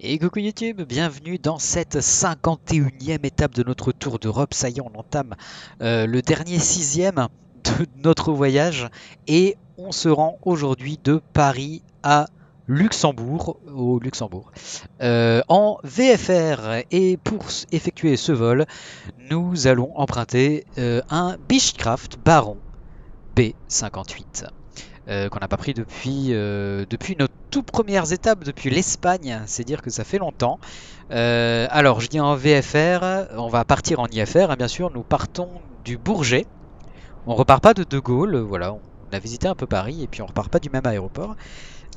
Et coucou YouTube, bienvenue dans cette 51e étape de notre tour d'Europe. Ça y est, on entame le dernier sixième de notre voyage et on se rend aujourd'hui de Paris à Luxembourg, au Luxembourg, en VFR. Et pour effectuer ce vol, nous allons emprunter un Beechcraft Baron B58. Qu'on n'a pas pris depuis nos toutes premières étapes, depuis l'Espagne, c'est dire que ça fait longtemps. Alors, je dis en VFR, on va partir en IFR, hein, bien sûr, nous partons du Bourget, on repart pas de De Gaulle, voilà, on a visité un peu Paris et puis on repart pas du même aéroport.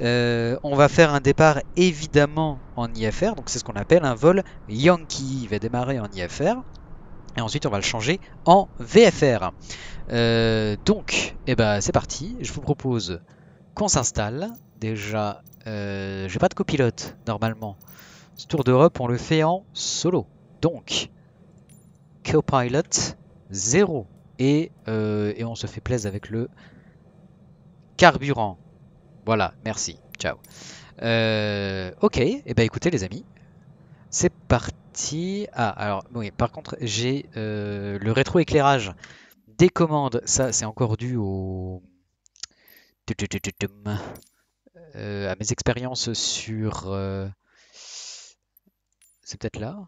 On va faire un départ évidemment en IFR, donc c'est ce qu'on appelle un vol Yankee, il va démarrer en IFR. Et ensuite, on va le changer en VFR. Donc, eh ben, c'est parti. Je vous propose qu'on s'installe. Déjà, j'ai pas de copilote normalement. Ce tour d'Europe, on le fait en solo. Donc, copilot 0. Et on se fait plaisir avec le carburant. Voilà, merci. Ciao. Ok, et ben écoutez les amis, c'est parti. Ah, alors, oui, par contre, j'ai le rétroéclairage des commandes. Ça, c'est encore dû à mes expériences sur... c'est peut-être là?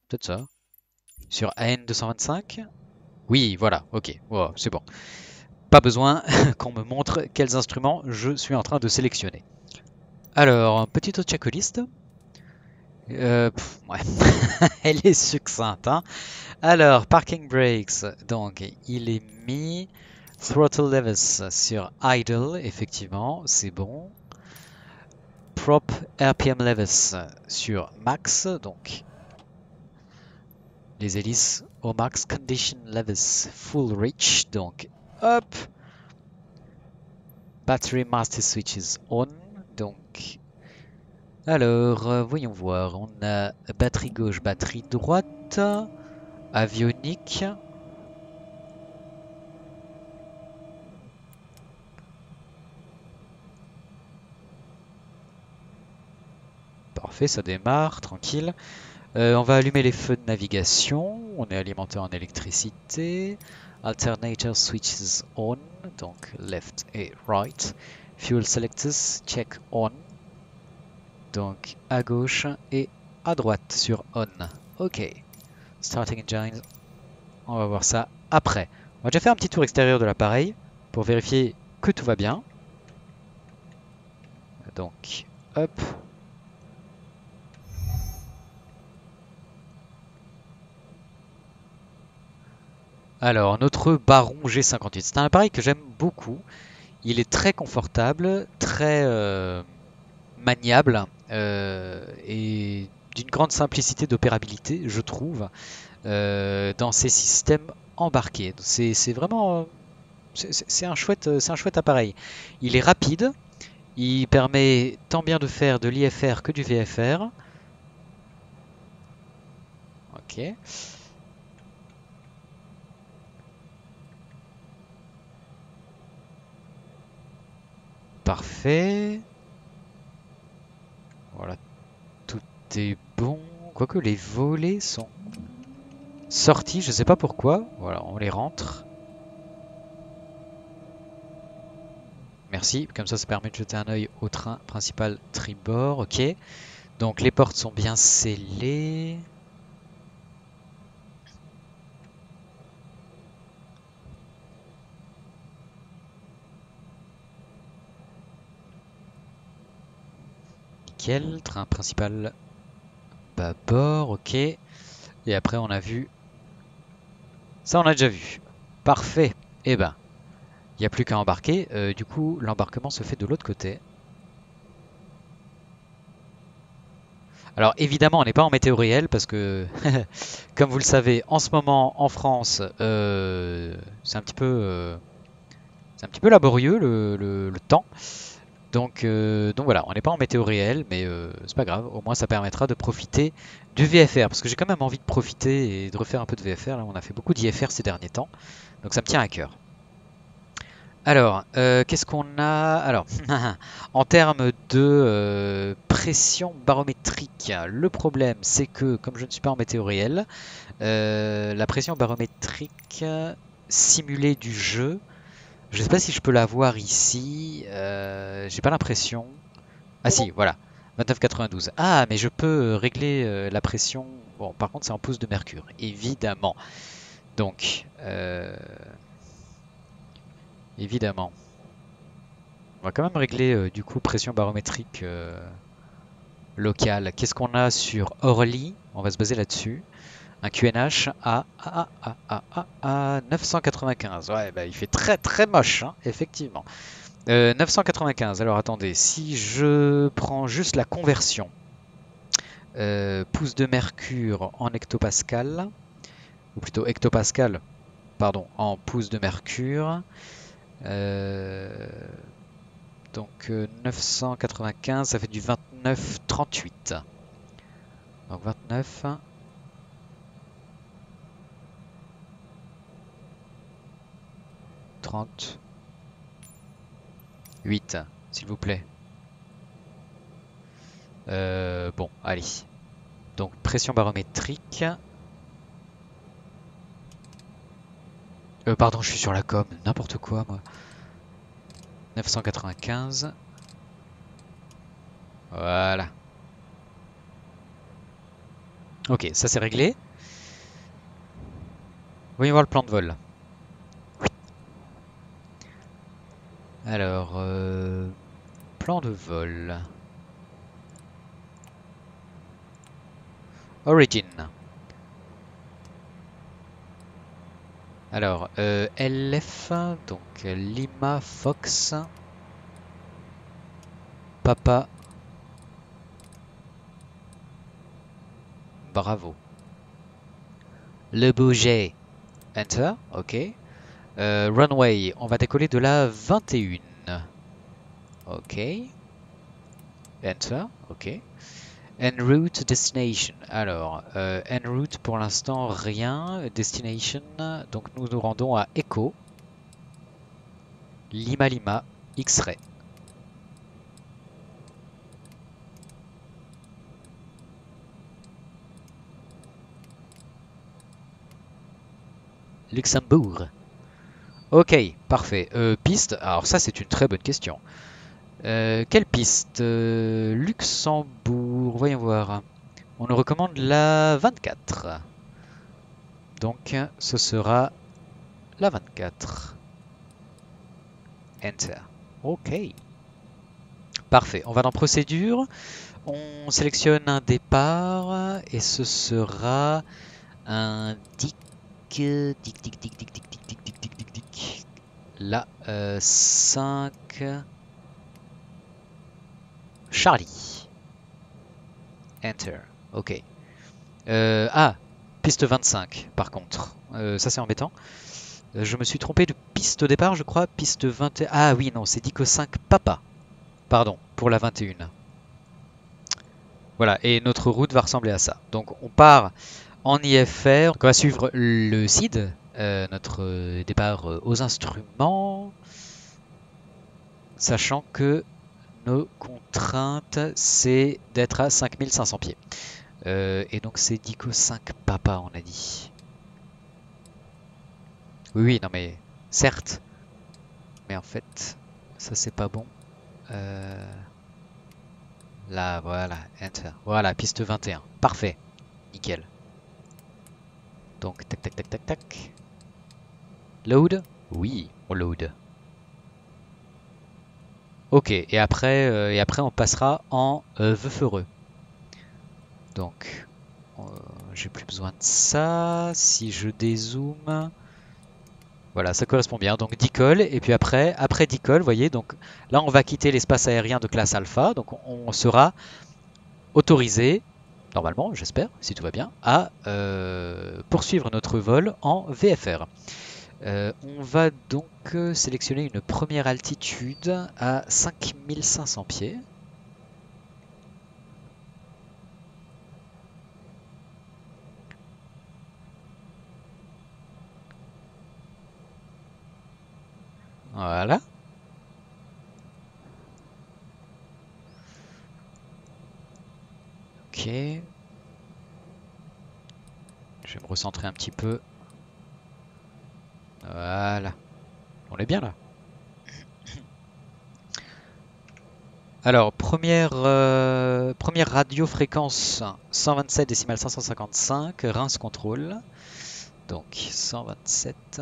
Peut-être ça. Sur AN225? Oui, voilà, ok, wow, c'est bon. Pas besoin qu'on me montre quels instruments je suis en train de sélectionner. Alors, petite checklist. Ouais, elle est succincte, hein. Alors, parking brakes, donc il est mis. Throttle levels sur idle, effectivement, c'est bon. Prop RPM levels sur max, donc les hélices au max. Condition levels full reach, donc hop. Battery master switches on, donc alors voyons voir, on a batterie gauche, batterie droite, avionique. Parfait, ça démarre, tranquille. On va allumer les feux de navigation. On est alimenté en électricité. Alternator switches on, donc left et right. Fuel selectors check on, donc à gauche et à droite sur on. Ok. Starting engines, on va voir ça après. On va déjà faire un petit tour extérieur de l'appareil pour vérifier que tout va bien. Donc, hop. Alors, notre Baron G58, c'est un appareil que j'aime beaucoup. Il est très confortable, très maniable et d'une grande simplicité d'opérabilité, je trouve, dans ces systèmes embarqués. C'est vraiment c'est un chouette appareil. Il est rapide, il permet tant bien de faire de l'IFR que du VFR. Ok. Parfait. Voilà, tout est bon. Quoique les volets sont sortis, je sais pas pourquoi. Voilà, on les rentre. Merci, comme ça permet de jeter un œil au train principal tribord. Ok, donc les portes sont bien scellées. Nickel, train principal bâbord. Ok, et après on a vu... Ça on a déjà vu. Parfait. Eh ben, il n'y a plus qu'à embarquer. Du coup, l'embarquement se fait de l'autre côté. Alors évidemment, on n'est pas en météo réel parce que, comme vous le savez, en ce moment en France, c'est un petit peu laborieux le temps. Donc voilà, on n'est pas en météo réel, mais c'est pas grave. Au moins, ça permettra de profiter du VFR parce que j'ai quand même envie de profiter et de refaire un peu de VFR. Là, on a fait beaucoup d'IFR ces derniers temps, donc ça me tient à cœur. Alors, qu'est-ce qu'on a? Alors, en termes de pression barométrique. Le problème, c'est que, comme je ne suis pas en météo réel, la pression barométrique simulée du jeu, je ne sais pas si je peux la voir ici. J'ai pas l'impression. Ah si, voilà. 29,92. Ah, mais je peux régler la pression. Bon, par contre, c'est en pouces de mercure, évidemment. Donc, évidemment. On va quand même régler du coup pression barométrique locale. Qu'est-ce qu'on a sur Orly? On va se baser là-dessus. Un QNH à 995. Ouais, bah, il fait très très moche, hein, effectivement. 995. Alors attendez, si je prends juste la conversion, pouces de mercure en hectopascal, ou plutôt hectopascal, pardon, en pouces de mercure. Euh, donc 995, ça fait du 29,38. Donc 29. 38, s'il vous plaît. Bon, allez. Donc pression barométrique. Pardon, je suis sur la com, n'importe quoi moi. 995. Voilà. Ok, ça c'est réglé. Voyons voir le plan de vol. Alors, plan de vol. Origin. Alors, LF, donc Lima Fox. Papa. Bravo. Le Bourget. Enter, ok. Runway, on va décoller de la 21. Ok. Enter, ok. En route, destination. Alors, en route pour l'instant rien. Destination, donc nous nous rendons à Echo. Lima Lima, X-Ray. Luxembourg. Ok, parfait. Piste, alors ça c'est une très bonne question. Quelle piste? Luxembourg, voyons voir. On nous recommande la 24. Donc ce sera la 24. Enter. Ok. Parfait. On va dans procédure. On sélectionne un départ et ce sera un dic. Dic, dic, dic, dic, dic, dic, dic, dic, dic, dic, dic. Là, 5. Charlie. Enter. Ok. Piste 25 par contre. Ça c'est embêtant. Je me suis trompé de piste au départ, je crois. Piste 21. Ah oui, non, c'est Dico 5 Papa. Pardon, pour la 21. Voilà, et notre route va ressembler à ça. Donc on part en IFR. Donc on va suivre le CID, notre départ aux instruments. Sachant que nos contraintes, c'est d'être à 5500 pieds. Et donc c'est Dico 5 Papa, on a dit. Oui, oui, non mais certes. Mais en fait, ça c'est pas bon. Là, voilà, Enter. Voilà, piste 21. Parfait. Nickel. Donc, tac, tac, tac, tac, tac. Load? Oui, on load. Ok, et après on passera en Veufereux. Donc, euh, j'ai plus besoin de ça. Si je dézoome, voilà, ça correspond bien. Donc decoll, et puis après decoll, vous voyez, donc là on va quitter l'espace aérien de classe alpha, donc on sera autorisé, normalement, j'espère, si tout va bien, à poursuivre notre vol en VFR. On va donc sélectionner une première altitude à 5500 pieds. Voilà. Ok. Je vais me recentrer un petit peu. Voilà. On est bien là. Alors, première radiofréquence 127,555, Reims Contrôle. Donc 127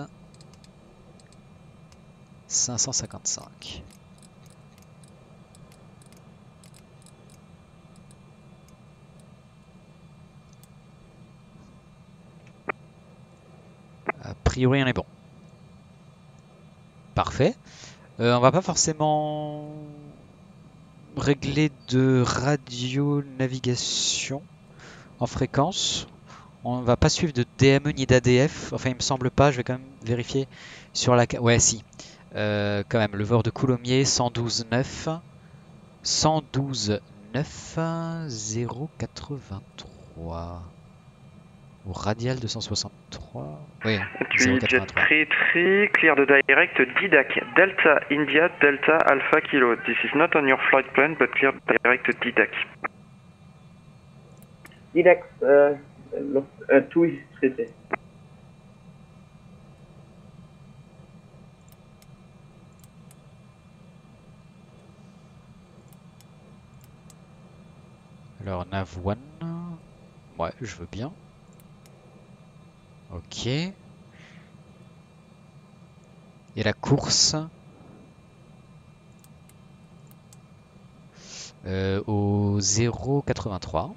555. A priori, on est bon. Parfait. On va pas forcément régler de radio-navigation en fréquence. On va pas suivre de DME ni d'ADF. Enfin, il me semble pas. Je vais quand même vérifier sur la... Ouais, si. Quand même, le VOR de Coulommiers, 112,9. 112,9 083. Ou radial 263. Oui, Tu jet 083. très clear de direct Didac Delta India Delta Alpha Kilo. This is not on your flight plan but clear direct Didac. Didac, tout est traité. Alors, Nav 1. Ouais, je veux bien. Ok. Et la course au 0,83.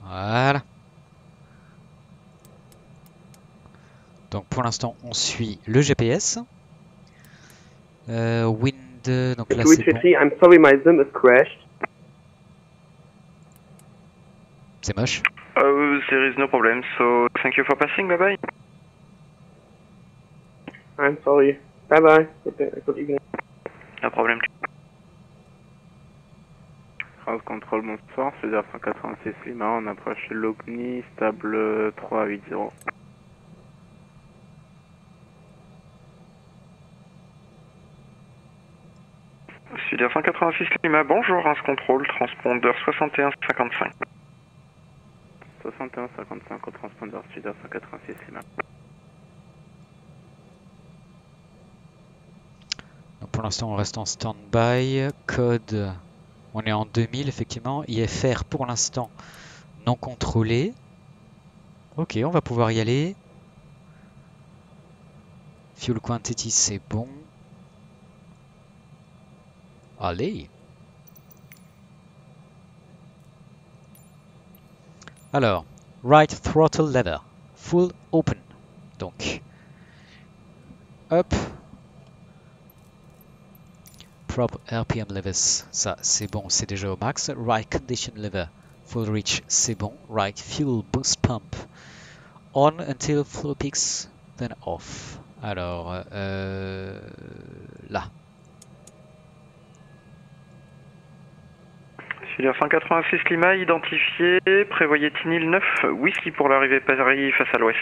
Voilà. Donc pour l'instant, on suit le GPS. Wind, donc là c'est bon. I'm sorry, my Zoom is crashed. C'est moche. Oh, there is no problem. So thank you for passing. Bye bye. I'm sorry. Bye bye. Good evening. No problem. House Control, bonsoir, c'est 186 Lima, on approche Logny, stable 380. Sud 186 Lima, bonjour, Reims Contrôle, transpondeur 6155. 6155 au transpondeur Sud 186 Lima. Donc pour l'instant, on reste en stand-by. Code, on est en 2000 effectivement. IFR pour l'instant non contrôlé. Ok, on va pouvoir y aller. Fuel quantity, c'est bon. Allez. Alors, right throttle lever, full open. Donc, hop. Prop RPM levers, ça c'est bon, c'est déjà au max. Right condition lever, full reach, c'est bon. Right fuel boost pump, on until flow peaks, then off. Alors, là. Sud 186 Lima, identifié, prévoyez Tinil 9, whisky pour l'arrivée Paris face à l'ouest.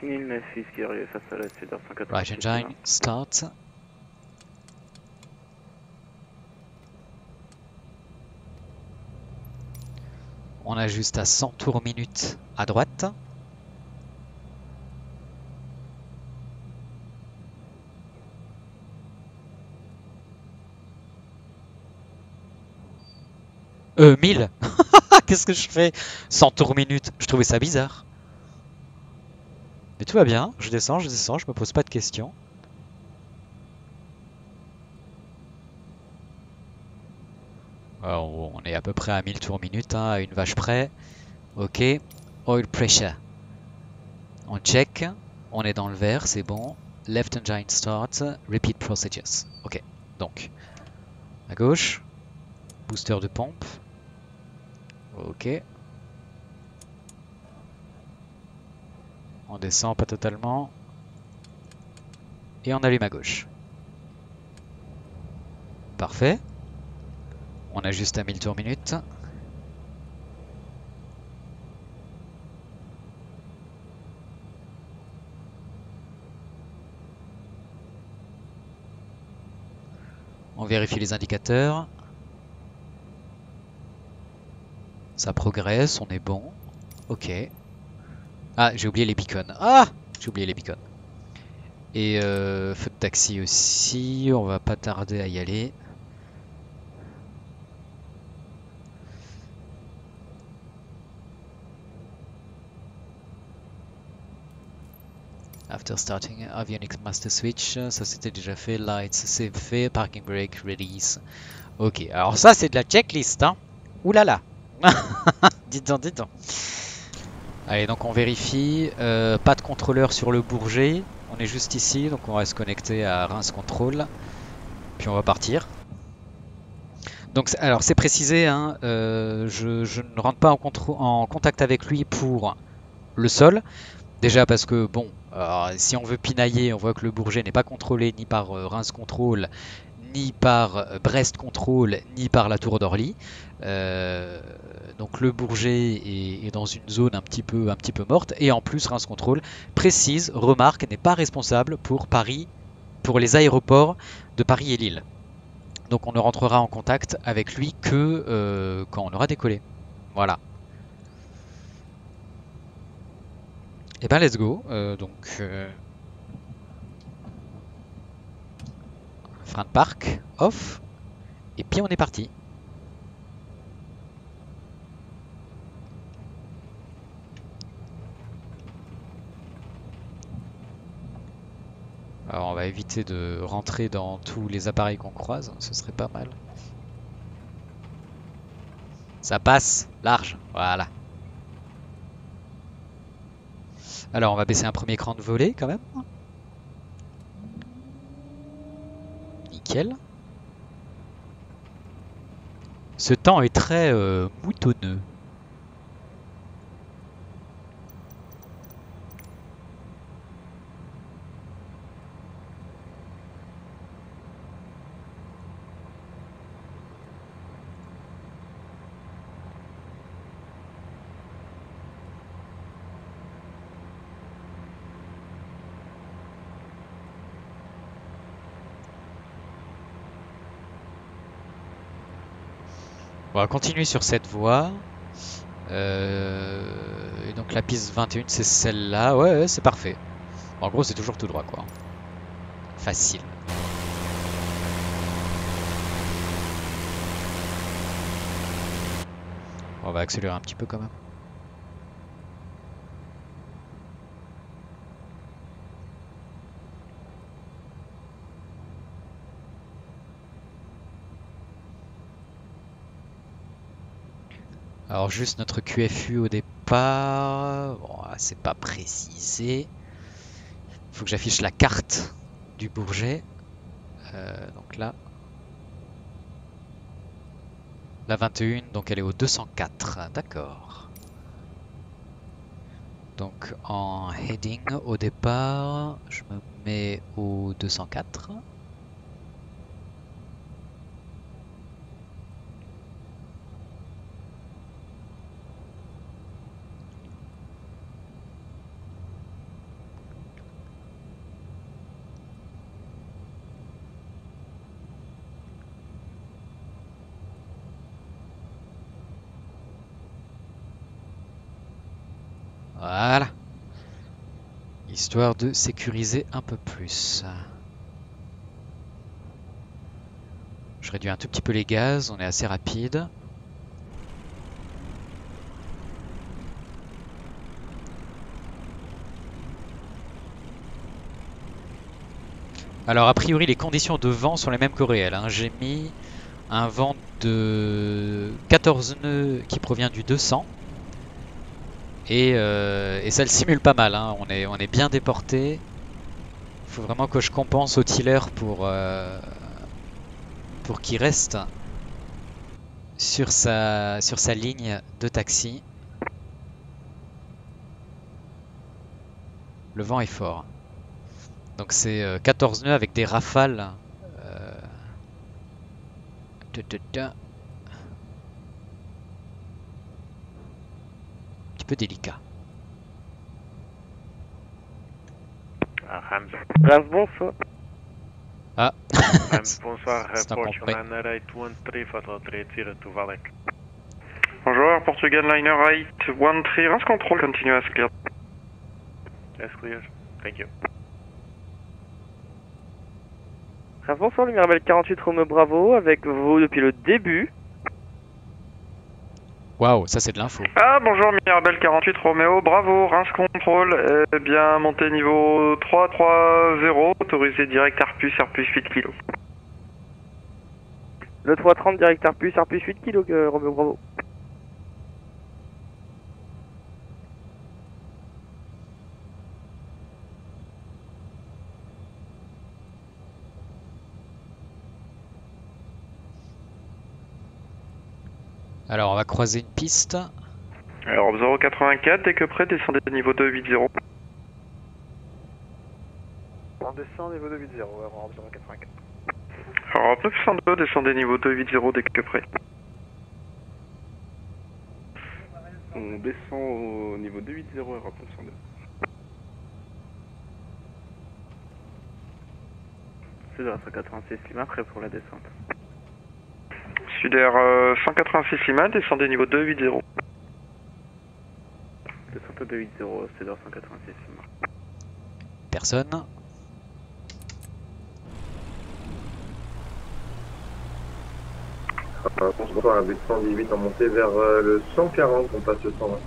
Tinil 9, whisky arrivé face à la Sud 186 Right engine, Lima. start. On ajuste à 100 tours minute à droite. 1000. Qu'est-ce que je fais? 100 tours minute. Je trouvais ça bizarre. Mais tout va bien. Je descends, je me pose pas de questions. Alors, on est à peu près à 1000 tours minute, hein, à une vache près. Ok. Oil pressure. On check. On est dans le vert, c'est bon. Left engine start. Repeat procedures. Ok. Donc, à gauche. Booster de pompe. Ok. On descend pas totalement. Et on allume à gauche. Parfait. On ajuste à 1000 tours minute. On vérifie les indicateurs. Ça progresse, on est bon. Ok. Ah, j'ai oublié les beacons. Ah, j'ai oublié les beacons. Et feu de taxi aussi, on va pas tarder à y aller. After starting avionics master switch, ça c'était déjà fait. Lights, c'est fait. Parking brake, release. Ok, alors ça c'est de la checklist, hein. Ouh là là. Dites donc, dites donc. Allez, donc on vérifie. Pas de contrôleur sur le Bourget. On est juste ici, donc on va se connecter à Reims Control. Puis on va partir. Donc, alors c'est précisé, hein, je ne rentre pas en contact avec lui pour le sol. Déjà parce que, bon, si on veut pinailler, on voit que le Bourget n'est pas contrôlé ni par Reims Control, ni par Brest Control, ni par la Tour d'Orly. Donc le Bourget est dans une zone un petit peu morte. Et en plus, Reims Control précise, remarque, n'est pas responsable pour Paris, pour les aéroports de Paris et Lille. Donc on ne rentrera en contact avec lui que quand on aura décollé. Voilà. Et ben let's go. Frein de parc, off. Et puis on est parti. Alors on va éviter de rentrer dans tous les appareils qu'on croise, ce serait pas mal. Ça passe, large, voilà. Alors on va baisser un premier cran de volée quand même. Nickel. Ce temps est très moutonneux. On va continuer sur cette voie. Et donc la piste 21 c'est celle-là. Ouais, c'est parfait. En gros c'est toujours tout droit quoi. Facile. On va accélérer un petit peu quand même. Alors juste notre QFU au départ, bon, c'est pas précisé. Il faut que j'affiche la carte du Bourget. Donc là, la 21, donc elle est au 204, d'accord. Donc en heading au départ, je me mets au 204. Voilà. Histoire de sécuriser un peu plus. Je réduis un tout petit peu les gaz, on est assez rapide. Alors a priori les conditions de vent sont les mêmes qu'au réel, hein. J'ai mis un vent de 14 nœuds qui provient du 200. Et ça le simule pas mal, hein. On est bien déporté. Il faut vraiment que je compense au tiller pour qu'il reste sur sa ligne de taxi. Le vent est fort. Donc c'est 14 nœuds avec des rafales. Un petit peu délicat. Reims, bonsoir. Ah, Bonsoir, c'est un bon Portugal prêt. Liner 813 to Valek. Bonjour, Portugal Liner 813, Reims Control, continue as clear. Yes, clear. Thank you. Bonsoir, le Mirabel 48 Romeo Bravo, avec vous depuis le début. Waouh, ça c'est de l'info. Ah, bonjour, Mirabel 48 Roméo, bravo, Reims Control, bien monté niveau 330, autorisé direct Arpus, Arpus 8 kg. Le 330 direct Arpus 8 kg, Romeo Bravo. Alors on va croiser une piste. Alors, 084, dès que prêt, descendez de niveau 280. On descend niveau 280, Europe 084. Alors, 902, descendez niveau 280 dès que prêt. On descend au niveau 280, Europe 902. Sud 186 Lima, prêt pour la descente. Sudair 186 Lima, descendez niveau 280. Descente au 280, Sud 186 Lima. Personne. On se retrouve à un but 118 en montée vers le 140, on passe le 120.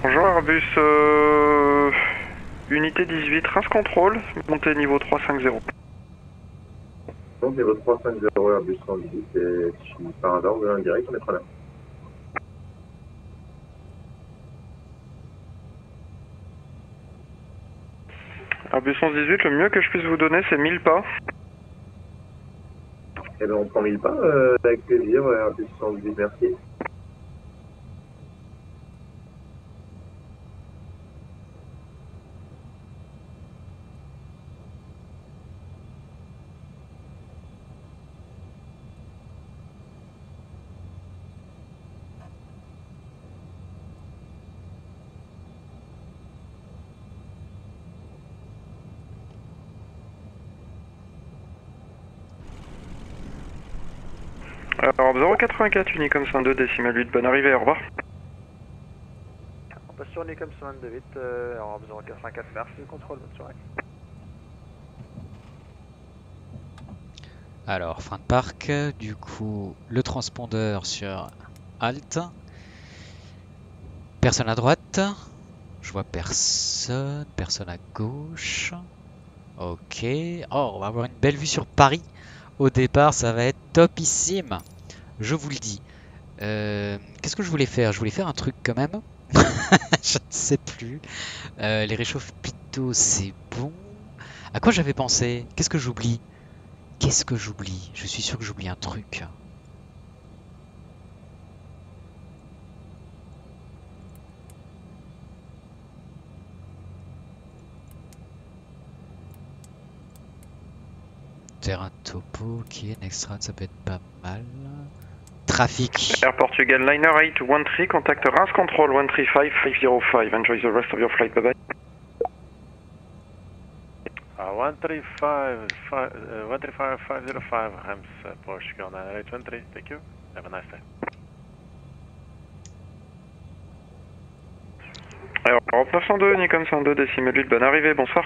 Bonjour Airbus, unité 18, Reims Control, montée niveau 350. Donc niveau 350 Airbus 118 et si par hasard vous avez un direct, on est pas là. Airbus 118, le mieux que je puisse vous donner c'est 1000 pas. Eh bien on prend 1000 pas, avec plaisir, Airbus 118, merci. Alors 084, Unicom 102, décimal 8, bonne arrivée, au revoir. On passe sur Unicom 128, Europe 084, merci du contrôle, bonne soirée. Alors, fin de parc. Du coup, le transpondeur sur Alt. Personne à droite. Je vois personne. Personne à gauche. Ok. Oh, on va avoir une belle vue sur Paris. Au départ, ça va être topissime. Je vous le dis. Qu'est-ce que je voulais faire? Je voulais faire un truc quand même. Je ne sais plus. Les réchauffe-pito, c'est bon. À quoi j'avais pensé? Qu'est-ce que j'oublie? Qu'est-ce que j'oublie? Je suis sûr que j'oublie un truc. Terrain topo, ok, next round, ça peut être pas mal. Trafic. Air Portugal Liner 813, contact Reims Control 135505, enjoy the rest of your flight, bye bye. 135,505, Reims, Portugal 9823, thank you. Have a nice day. Alors, Europe 902, Unicom 102, décimal 8, bonne arrivée, bonsoir.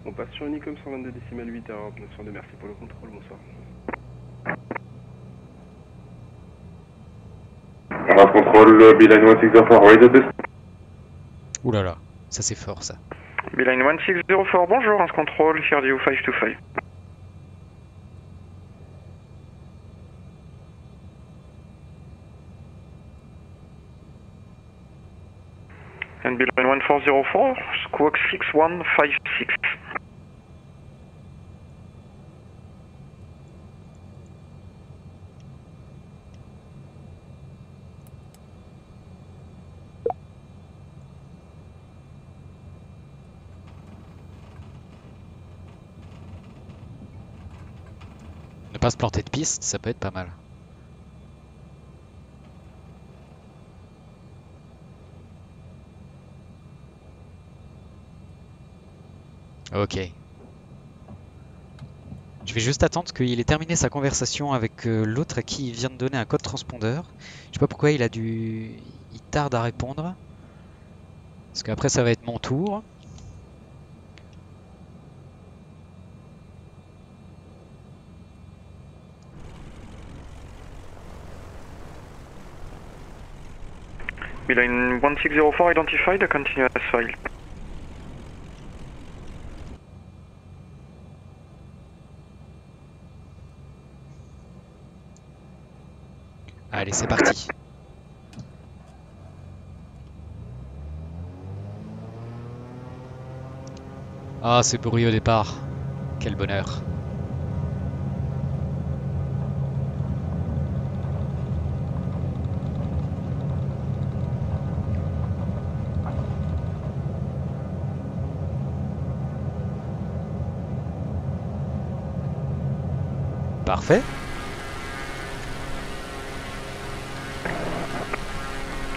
On passe sur Unicom 122 décimal 8 à Europe 902, merci pour le contrôle, bonsoir. Reims Control, Beeline 1604, raise this. Ouh là là, ça c'est fort ça. Beeline 1604, bonjour, Reims Control, here you 525. And Beeline 1404, squawk 6156. Ne pas se planter de piste, ça peut être pas mal. Ok. Je vais juste attendre qu'il ait terminé sa conversation avec l'autre à qui il vient de donner un code transpondeur. Je sais pas pourquoi il tarde à répondre. Parce qu'après ça va être mon tour. Il a une 1604 identified, continue as file. Allez, c'est parti. Ah, c'est bruit au départ. Quel bonheur. Parfait.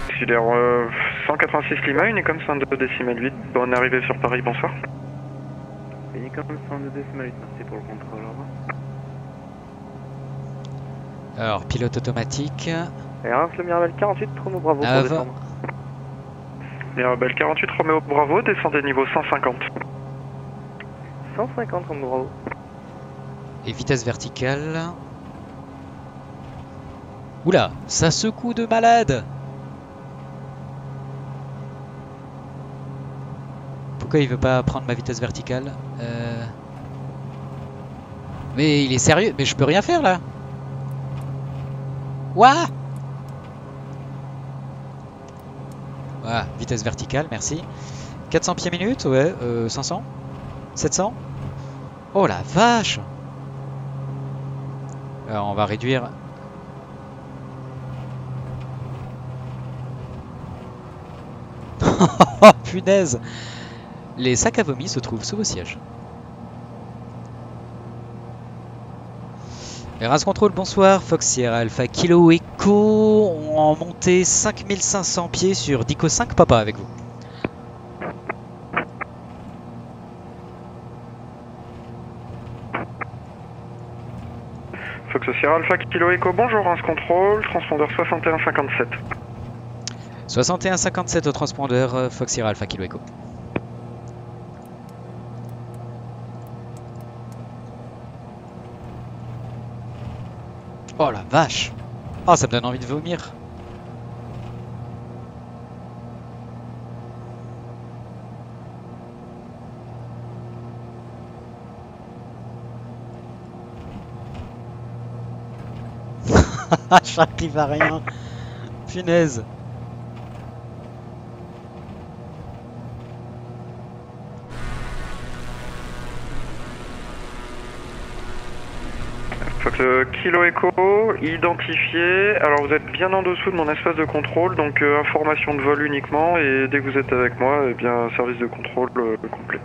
Considère 186 Lima, Unicom 102 décimale 8, bonne arrivée sur Paris, bonsoir. Unicom 102 décimale 8, merci pour le contrôle, au revoir. Alors, pilote automatique. Et Reims, le Mirabel 48, Romeo Bravo pour Av. descendre. Mirabel 48 Romeo Bravo, descendez niveau 150. 150 Romeo Bravo. Et vitesse verticale. Oula, ça secoue de malade. Pourquoi il veut pas prendre ma vitesse verticale? Mais il est sérieux? Mais je peux rien faire là. Ouah. Voilà, vitesse verticale, merci. 400 pieds minutes, ouais, 500 700. Oh la vache. Alors on va réduire. Oh punaise. Les sacs à vomi se trouvent sous vos sièges. Race Control, bonsoir. Fox Sierra Alpha Kilo Echo. En montée 5500 pieds sur Dico 5 Papa avec vous. Fox Sierra Alpha Kilo Echo, bonjour, Race Control, transpondeur 6157. 6157 au transpondeur Fox Sierra Alpha Kilo Echo. Oh la vache! Oh, ça me donne envie de vomir. J'arrive à rien. Punaise. Fox Kilo Echo, identifié. Alors vous êtes bien en dessous de mon espace de contrôle, donc information de vol uniquement. Et dès que vous êtes avec moi, eh bien service de contrôle complet.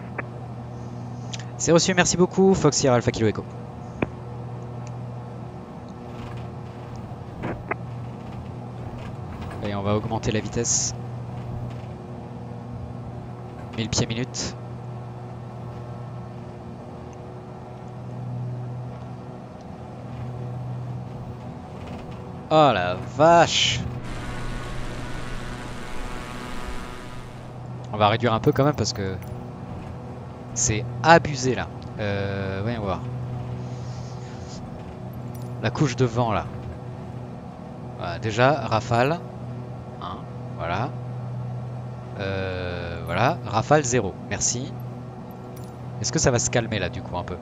C'est reçu, merci beaucoup. Fox Sierra Alpha Kilo Echo. Et on va augmenter la vitesse. 1000 pieds minutes. Oh la vache! On va réduire un peu quand même parce que c'est abusé là. Voyons voir. La couche de vent là. Voilà, déjà, rafale. 1, voilà. Voilà, rafale 0. Merci. Est-ce que ça va se calmer là du coup un peu?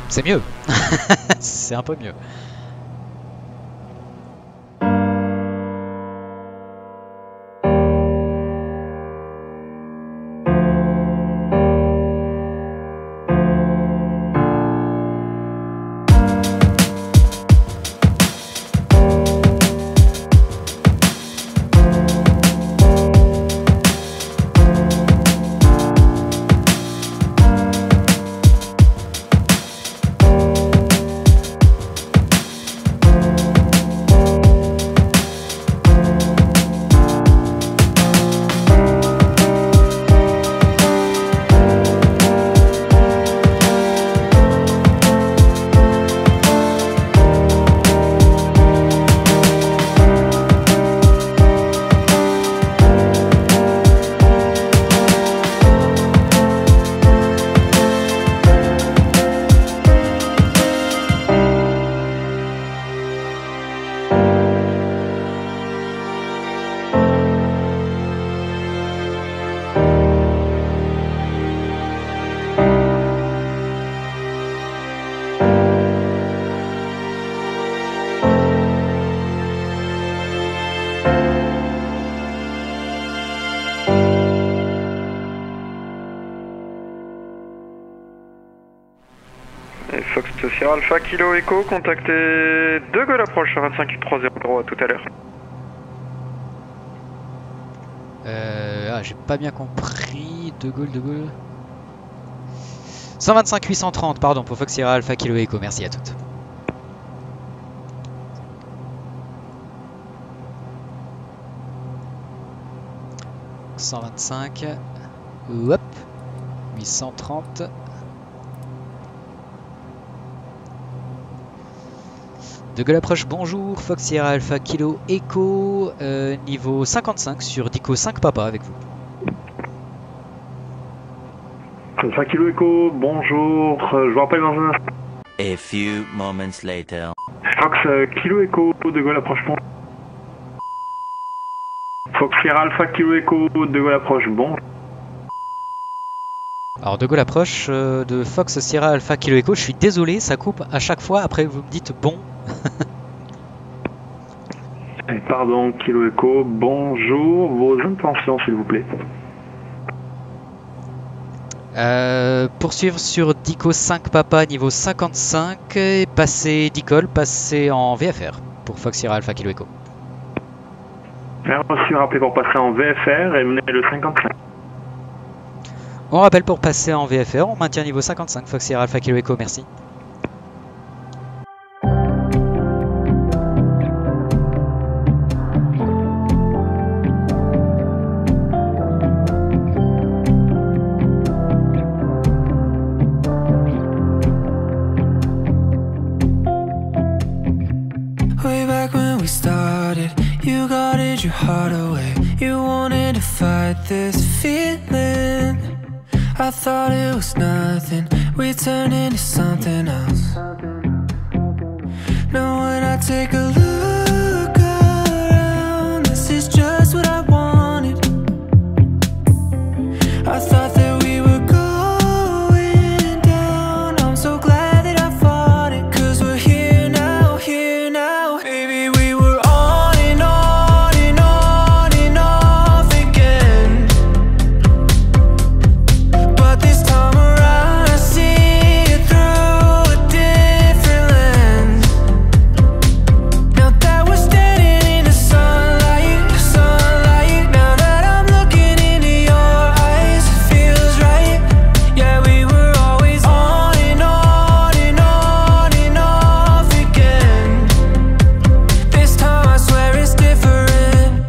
C'est mieux. C'est un peu mieux. Sierra Alpha Kilo Echo, contactez De Gaulle approche 25830, à tout à l'heure. J'ai pas bien compris. De Gaulle. 125 830, pardon, pour Fox Sierra Alpha Kilo Echo, merci à toutes. « 125, hop, 830. De Gaulle approche, bonjour, Fox Sierra Alpha Kilo Echo, niveau 55 sur Dico 5 Papa avec vous. Alpha Kilo Echo, bonjour, je vous rappelle dans un instant. A few moments later. Fox Kilo Echo, De Gaulle approche, bon. Fox Sierra Alpha Kilo Echo, De Gaulle approche, bon. Alors De Gaulle approche de Fox Sierra Alpha Kilo Echo, je suis désolé, ça coupe à chaque fois, après vous me dites bon. Pardon, Kilo Echo, bonjour, vos intentions s'il vous plaît. Poursuivre sur Dico 5 Papa niveau 55 et passer Dicol, passer en VFR pour Fox Sierra Alpha Kilo Echo. Reçu, rappelez pour passer en VFR et menez le 55. On rappelle pour passer en VFR, on maintient niveau 55 Fox Sierra Alpha Kilo Echo, merci. Way back when we started, you guarded your heart away. You wanted to fight this feeling. I thought it was nothing, we turned into something else. Now when I take a look around, this is just what I wanted. I thought that we were going down. I'm so glad that I fought it, 'cause we're here now, here now. Baby, we were on and on and on and off again. But this time around I see it through a different lens. Now that we're standing in the sunlight, sunlight. Now that I'm looking into your eyes, it feels right. Yeah, we were always on and on and on and off again. This time I swear it's different.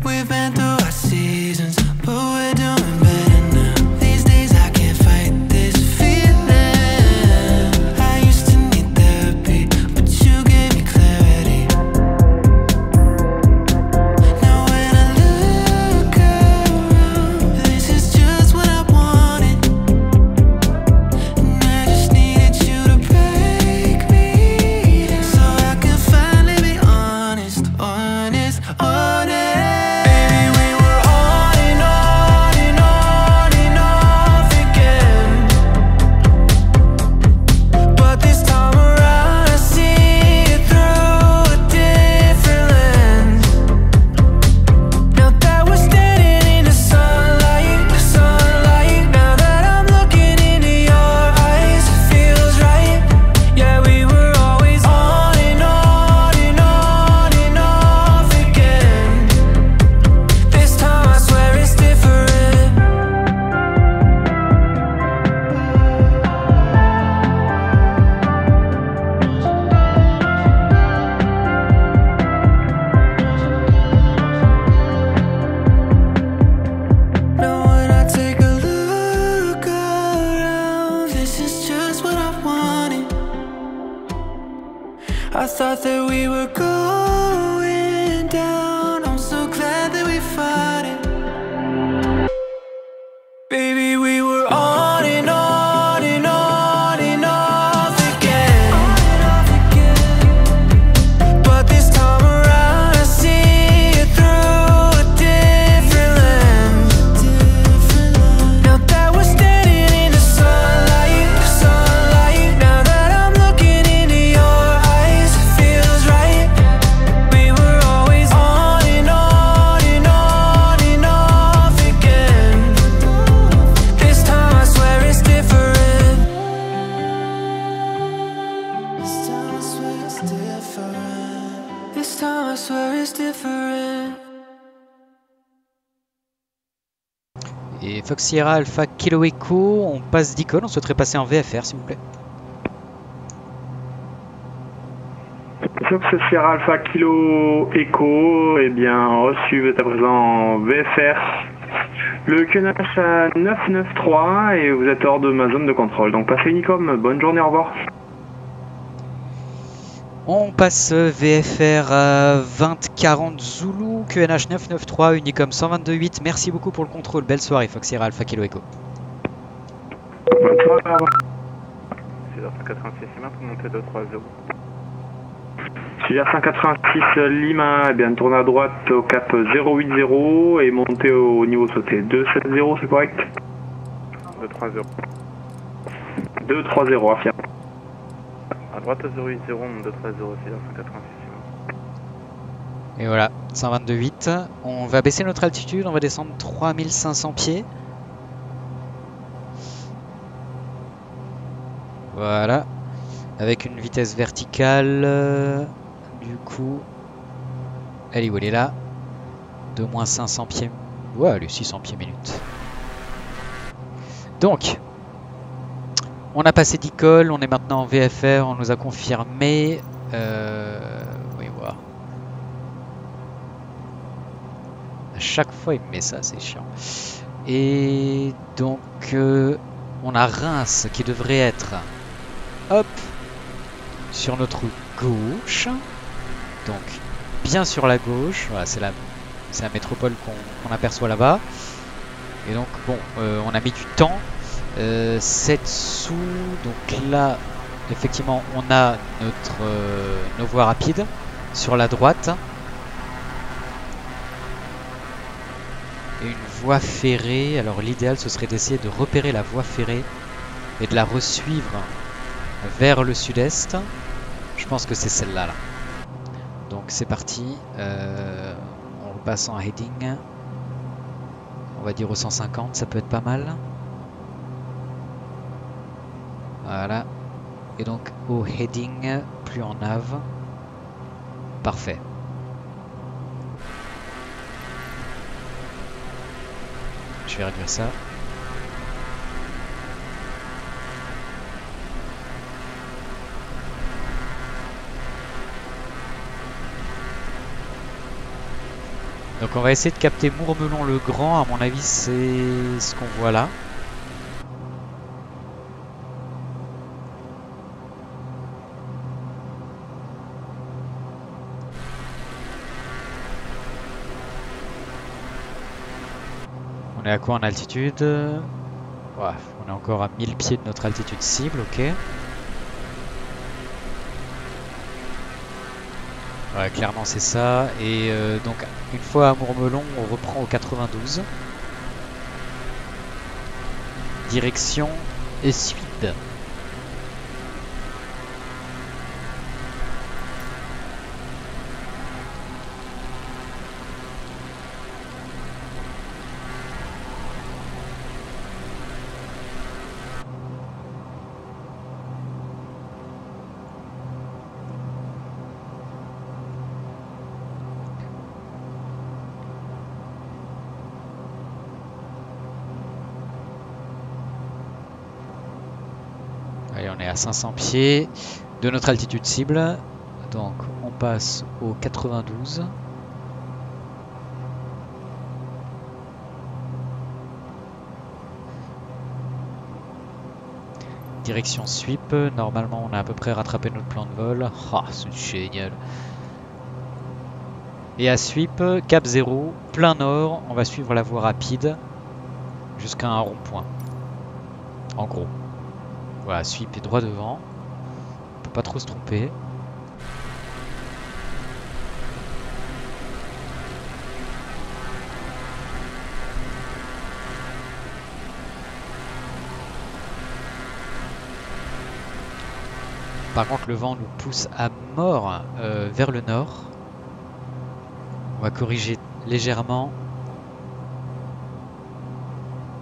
We've been through our seasons, but we're doing better now. These days I can't fight this feeling. I used to need therapy, but you gave me clarity. Now when I look around, this is just what I wanted. And I just needed you to break me down, so I could finally be honest, honest, honest. Baby, we were on and on and on and off again. But this time around I see it through a different lens. Now that we're standing in the sunlight, sunlight. Now that I'm looking into your eyes, it feels right. Yeah, we were always on and on and on and off again. This time I swear it's different. Now when I take a look around, this is just what I wanted. I thought that we were going down. I'm so glad that we fought it. Baby, we were on and on and on and off again. But this time around I see it through a different lens. Now that we're standing in the sunlight, sunlight. Now that I'm looking into your eyes, it feels right. We were always on This time I swear it's different. Et Fox Sierra Alpha Kilo Echo, on passe d'icône, on souhaiterait passer en VFR s'il vous plaît. Fox Sierra Alpha Kilo Echo, eh bien reçu, vous êtes à présent en VFR. Le QNH à 993 et vous êtes hors de ma zone de contrôle. Donc passez Unicom, bonne journée, au revoir. On passe VFR à 2040 Zulu, QNH 993, Unicom 122.8. Merci beaucoup pour le contrôle. Belle soirée, Fox Sierra Alpha Kilo Echo. Bonne soirée, au revoir. 6h86 Lima pour monter 230. 6h186 Lima, eh bien tournez à droite au cap 080 et montez au niveau sauté. 270, c'est correct? 230. 230, affirme. À droite 080, on monte 230, 6h186 Lima. Et voilà, 122.8. On va baisser notre altitude, on va descendre 3500 pieds. Voilà. Avec une vitesse verticale. Du coup, elle est où? Elle est là. De moins 500 pieds. Ouais, elle est 600 pieds minutes. Donc, on a passé d'icône, on est maintenant en VFR, on nous a confirmé. Voyons voir. À chaque fois, il me met ça, c'est chiant. Et donc, on a Reims qui devrait être, hop, sur notre gauche. Donc, bien sur la gauche. Voilà, c'est la métropole qu'on aperçoit là-bas. Et donc, bon, on a mis du temps. 7 sous. Donc là, effectivement, on a nos voies rapides sur la droite. Et une voie ferrée. Alors l'idéal ce serait d'essayer de repérer la voie ferrée et de la resuivre vers le sud-est. Je pense que c'est celle-là là. Donc c'est parti. On repasse en heading. On va dire au 150, ça peut être pas mal. Voilà. Et donc au heading, plus en nav. Parfait. Je vais réduire ça. Donc on va essayer de capter Mourmelon le Grand. À mon avis, c'est ce qu'on voit là. On est à quoi en altitude? Ouais, on est encore à 1000 pieds de notre altitude cible, ok. Ouais, clairement c'est ça. Et donc une fois à Mourmelon, on reprend au 92. Direction sud. Allez, on est à 500 pieds de notre altitude cible. Donc on passe au 92. Direction sweep. Normalement on a à peu près rattrapé notre plan de vol. Ah, c'est génial. Et à sweep, cap 0, plein nord. On va suivre la voie rapide jusqu'à un rond-point. En gros. Voilà, sweep est droit devant. On peut pas trop se tromper. Par contre, le vent nous pousse à mort vers le nord. On va corriger légèrement.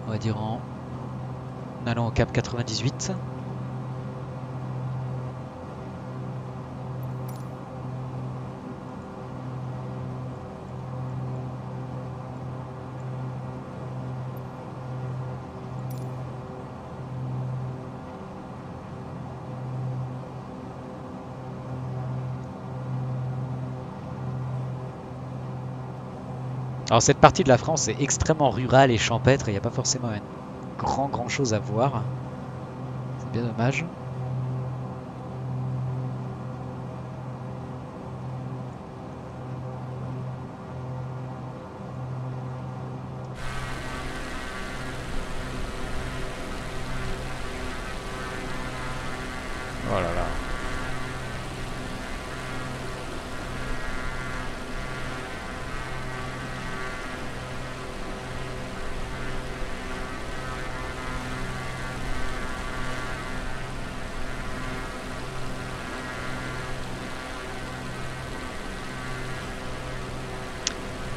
On va dire en allant au cap 98. Alors cette partie de la France est extrêmement rurale et champêtre et il n'y a pas forcément grand chose à voir. C'est bien dommage. Oh là là.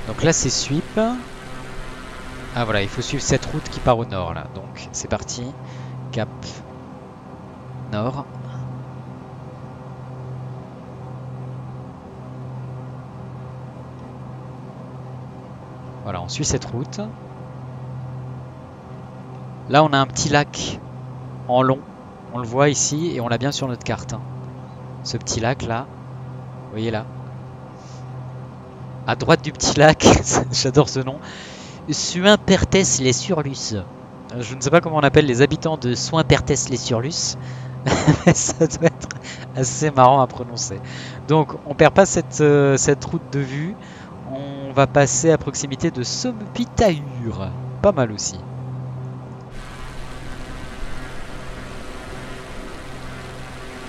Donc là c'est sweep. Ah voilà, il faut suivre cette route qui part au nord là. Donc c'est parti. Cap nord. Voilà, on suit cette route. Là on a un petit lac en long. On le voit ici et on l'a bien sur notre carte. Hein. Ce petit lac là. Vous voyez là. À droite du petit lac, j'adore ce nom, Soimpertès-les-Surlus. Je ne sais pas comment on appelle les habitants de Soimpertès-les-Surlus, mais ça doit être assez marrant à prononcer. Donc on perd pas cette route de vue, on va passer à proximité de Sompitaur, pas mal aussi.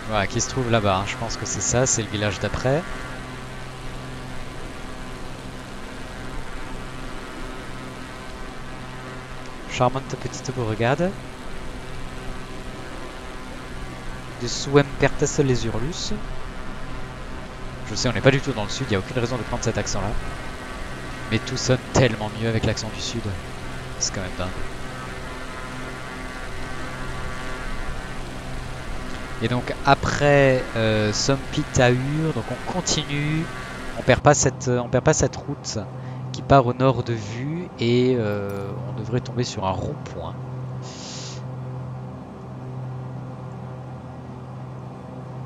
Voilà, qui se trouve là-bas, hein. Je pense que c'est ça, c'est le village d'après. Charmante petite bourgade de Soimpertès-les-Surlus. Je sais, on n'est pas du tout dans le sud, il n'y a aucune raison de prendre cet accent là. Mais tout sonne tellement mieux avec l'accent du sud. C'est quand même dingue. Et donc après Sompitaur, donc on continue, on perd pas cette route qui part au nord de vue et on devrait tomber sur un rond-point.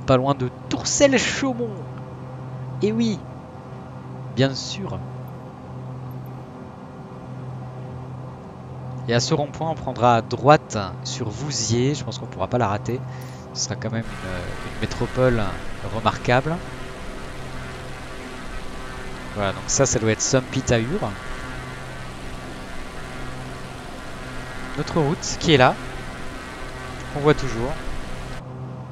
Pas loin de Tourcelles-Chaumont. Et oui, bien sûr. Et à ce rond-point, on prendra à droite sur Vouziers. Je pense qu'on ne pourra pas la rater. Ce sera quand même une métropole remarquable. Voilà, donc ça doit être Sompitaur. Notre route qui est là, on voit toujours.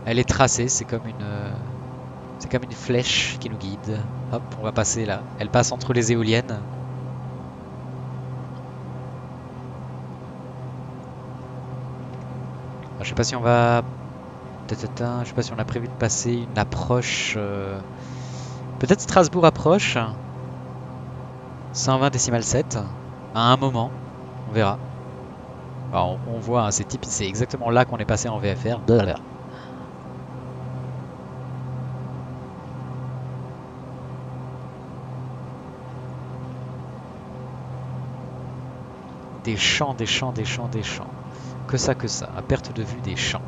Elle est tracée, c'est comme une flèche qui nous guide. Hop, on va passer là. Elle passe entre les éoliennes. Je sais pas si on va... Je sais pas si on a prévu de passer une approche... Peut-être Strasbourg approche. 120 décimales 7. À un moment. On verra. Alors, on voit, hein, c'est exactement là qu'on est passé en VFR. Blablabla. Des champs, des champs, des champs, des champs. Que ça, à perte de vue des champs.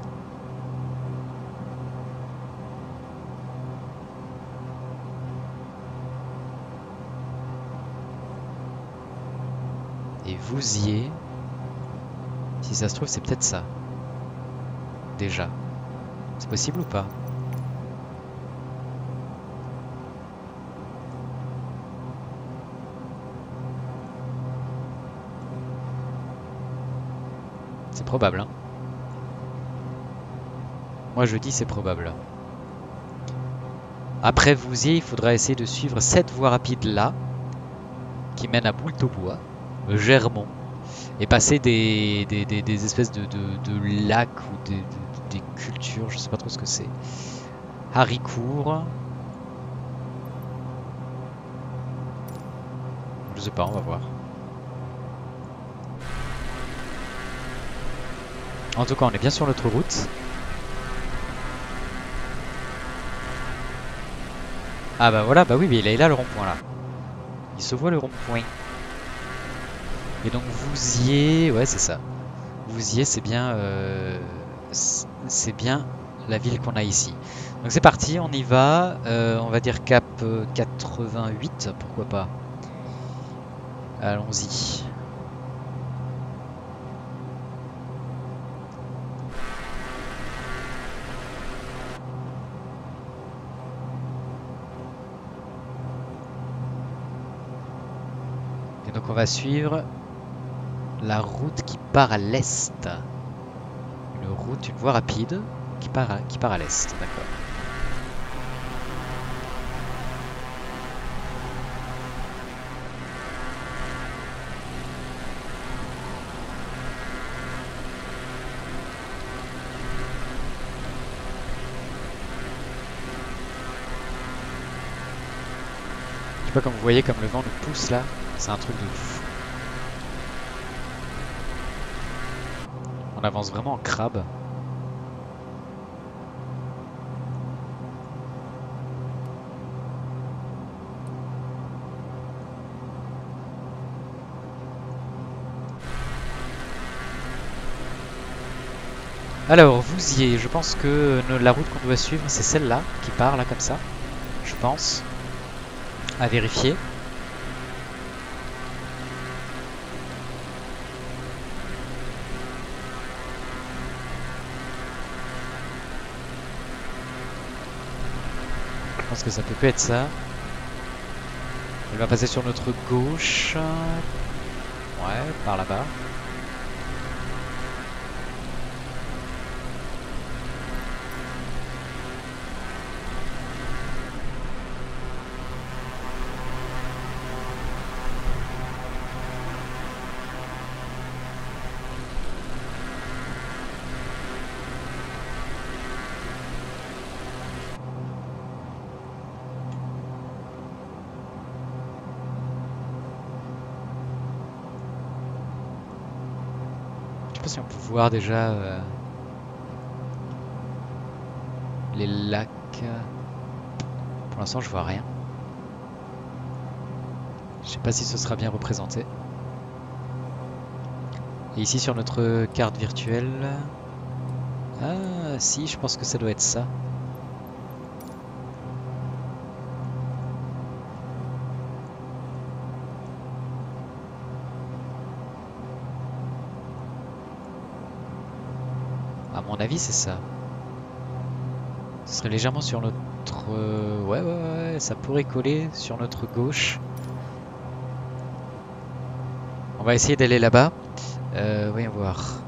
Et Vouziers, si ça se trouve, c'est peut-être ça. Déjà. C'est possible ou pas? C'est probable, hein. Moi je dis c'est probable. Après Vouziers, il faudra essayer de suivre cette voie rapide là, qui mène à Boultebois, Germont, et passer des espèces de lacs ou des cultures, je sais pas trop ce que c'est. Haricourt. Je sais pas, on va voir. En tout cas, on est bien sur notre route. Ah bah voilà, bah oui, mais il est là le rond-point là. Il se voit le rond-point. Et donc Vouziers, ouais c'est ça. Vouziers c'est bien la ville qu'on a ici. Donc c'est parti, on y va. On va dire cap 88, pourquoi pas. Allons-y. Et donc on va suivre la route qui part à l'est. Une voie rapide qui part à l'est, d'accord. Je sais pas, comme vous voyez, comme le vent nous pousse là, c'est un truc de fou. On avance vraiment en crabe. Alors, vous y êtes. Je pense que la route qu'on doit suivre, c'est celle-là, qui part là comme ça. Je pense. À vérifier. Je pense que ça peut être ça. Elle va passer sur notre gauche. Ouais, par là-bas. Je sais pas si on peut voir déjà les lacs. Pour l'instant, je vois rien. Je sais pas si ce sera bien représenté. Et ici sur notre carte virtuelle, ah si, je pense que ça doit être ça. À mon avis, c'est ça. Ce serait légèrement sur notre... Ouais, ça pourrait coller sur notre gauche. On va essayer d'aller là-bas. Voyons voir.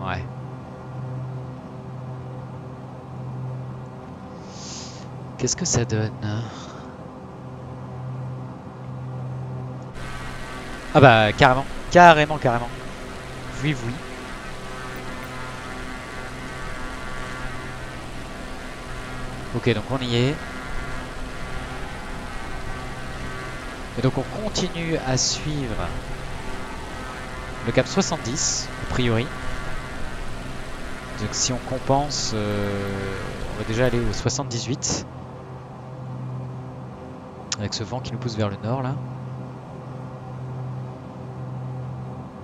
Ouais. Qu'est-ce que ça donne? Ah bah carrément, carrément. Oui. Ok, donc on y est. Et donc on continue à suivre le cap 70, a priori. Donc si on compense, on va déjà aller au 78. Avec ce vent qui nous pousse vers le nord là.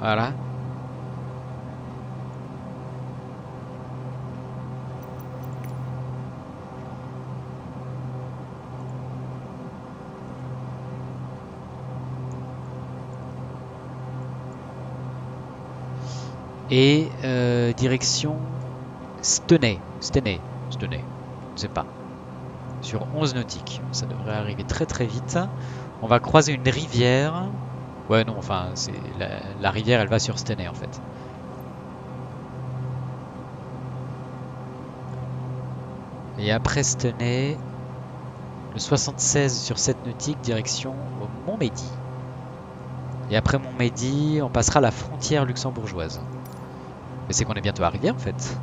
Voilà. Et direction Stenay, je ne sais pas. Sur 11 nautiques, ça devrait arriver très vite. On va croiser une rivière. Ouais non, enfin c'est la rivière, elle va sur Stenay en fait. Et après Stenay, le 76 sur 7 nautiques, direction Montmédy. Et après Montmédy, on passera la frontière luxembourgeoise. Mais c'est qu'on est bientôt arrivé en fait.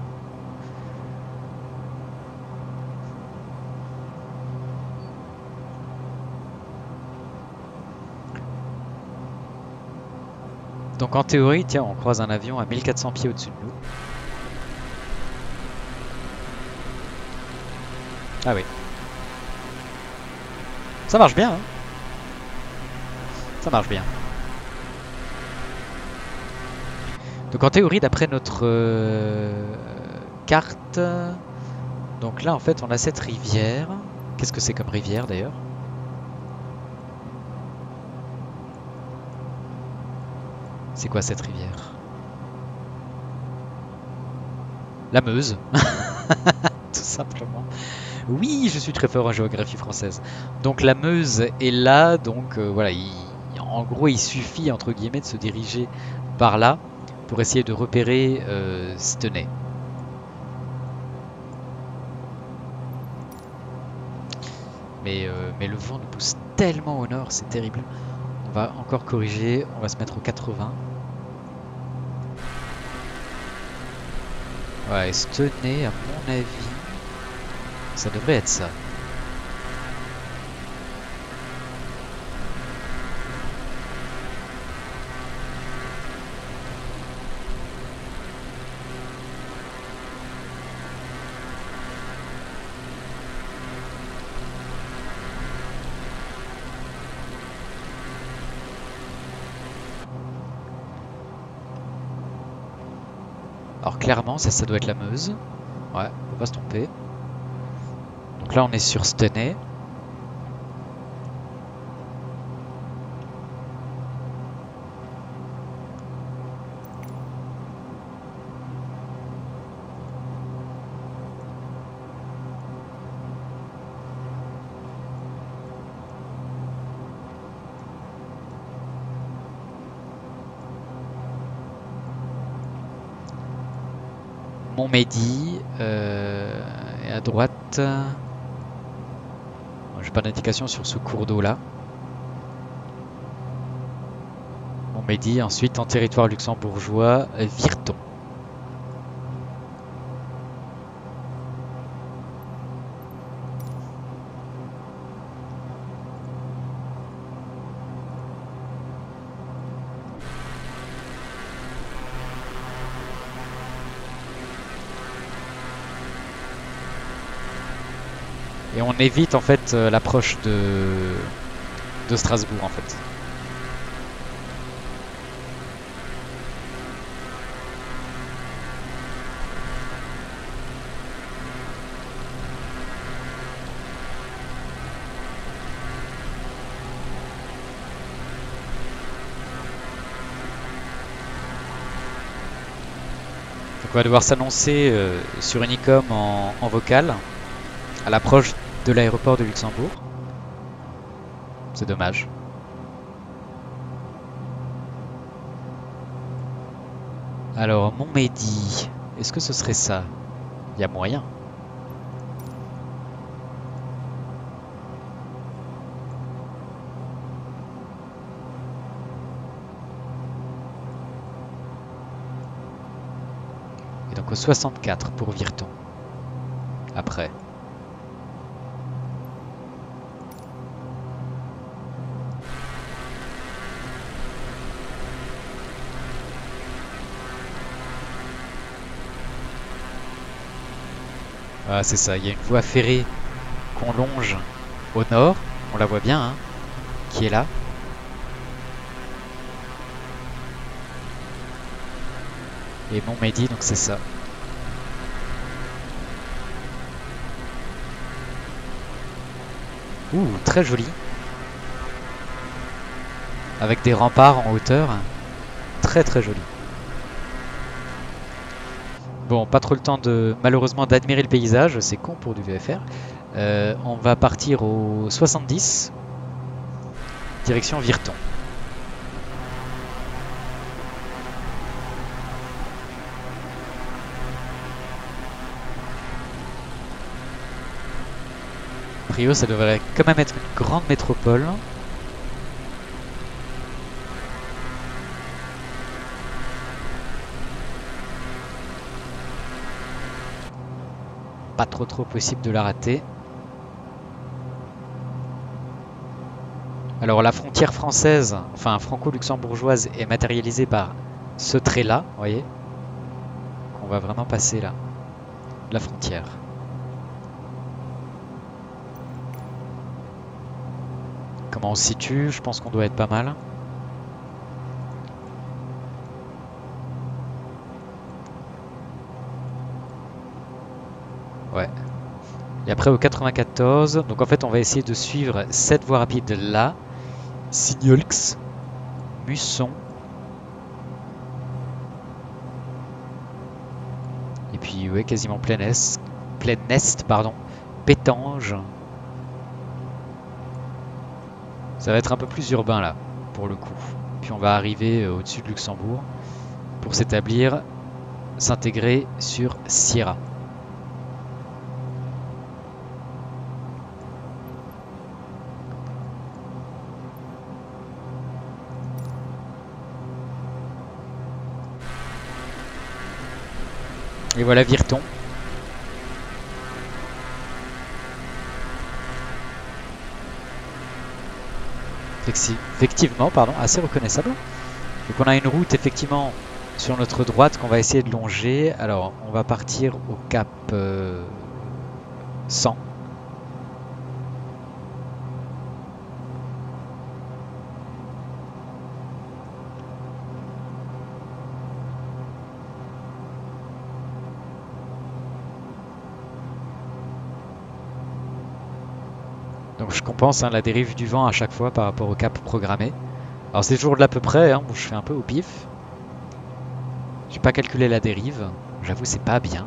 Donc en théorie, tiens, on croise un avion à 1400 pieds au-dessus de nous. Ah oui. Ça marche bien, hein. Ça marche bien. Donc en théorie, d'après notre carte, donc là en fait on a cette rivière. Qu'est-ce que c'est comme rivière d'ailleurs? C'est quoi cette rivière? La Meuse. Tout simplement. Oui, je suis très fort en géographie française. Donc la Meuse est là, donc voilà, en gros il suffit entre guillemets de se diriger par là pour essayer de repérer Stenay. Mais le vent nous pousse tellement au nord, c'est terrible. On va encore corriger, on va se mettre au 80. Ouais, Stenay, à mon avis, ça devrait être ça. Alors clairement, ça doit être la Meuse. Ouais, on peut pas se tromper. Donc là, on est sur Stenay. Montmédy, et à droite, j'ai pas d'indication sur ce cours d'eau là. Montmédy, ensuite en territoire luxembourgeois, Virton. Et on évite en fait l'approche de Strasbourg en fait. Donc on va devoir s'annoncer sur Unicom en vocal à l'approche de l'aéroport de Luxembourg. C'est dommage. Alors, Montmédy, est-ce que ce serait ça? Il y a moyen. Et donc au 64 pour Virton. Après. Ah, c'est ça, il y a une voie ferrée qu'on longe au nord, on la voit bien, hein, qui est là. Et Montmédy, donc c'est ça. Ouh, très joli. Avec des remparts en hauteur. Très très joli. Bon, pas trop le temps de malheureusement d'admirer le paysage, c'est con pour du VFR. On va partir au 70, direction Virton. A priori, ça devrait quand même être une grande métropole. pas trop possible de la rater. Alors la frontière française, enfin franco-luxembourgeoise, est matérialisée par ce trait-là, vous voyez. On va vraiment passer là, la frontière. Comment on se situe? Je pense qu'on doit être pas mal. Ouais. Et après au 94, donc en fait on va essayer de suivre cette voie rapide là. Signolx, Musson. Et puis ouais, quasiment plein est, pardon. Pétange. Ça va être un peu plus urbain là, pour le coup. Puis on va arriver au-dessus de Luxembourg pour s'établir, s'intégrer sur Sierra. Et voilà Virton. Effectivement, pardon, assez reconnaissable. Donc on a une route effectivement sur notre droite qu'on va essayer de longer. Alors on va partir au cap 100. Donc je compense la dérive du vent à chaque fois par rapport au cap programmé. Alors c'est toujours de l'à peu près, où je fais un peu au pif. J'ai pas calculé la dérive, j'avoue c'est pas bien.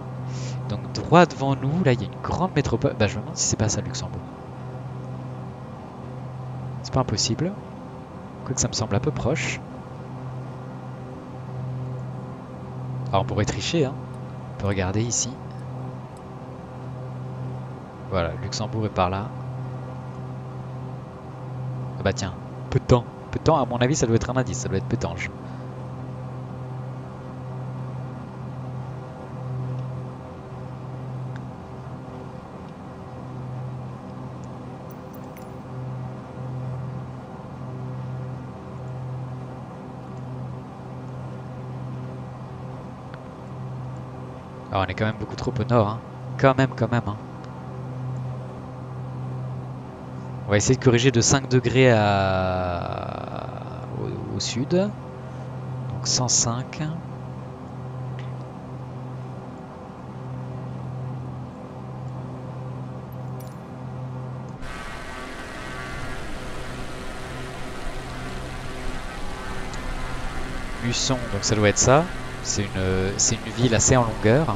Donc droit devant nous, là il y a une grande métropole. Bah je me demande si c'est pas ça Luxembourg. C'est pas impossible. Quoique ça me semble un peu proche. Alors on pourrait tricher, on peut regarder ici. Voilà, Luxembourg est par là. Ah bah tiens, peu de temps. Peu de temps, à mon avis, ça doit être un indice, ça doit être Pétange. Alors on est quand même beaucoup trop au nord, Quand même, On va essayer de corriger de 5 degrés au sud. Donc 105. Musson, donc ça doit être ça. C'est une ville assez en longueur.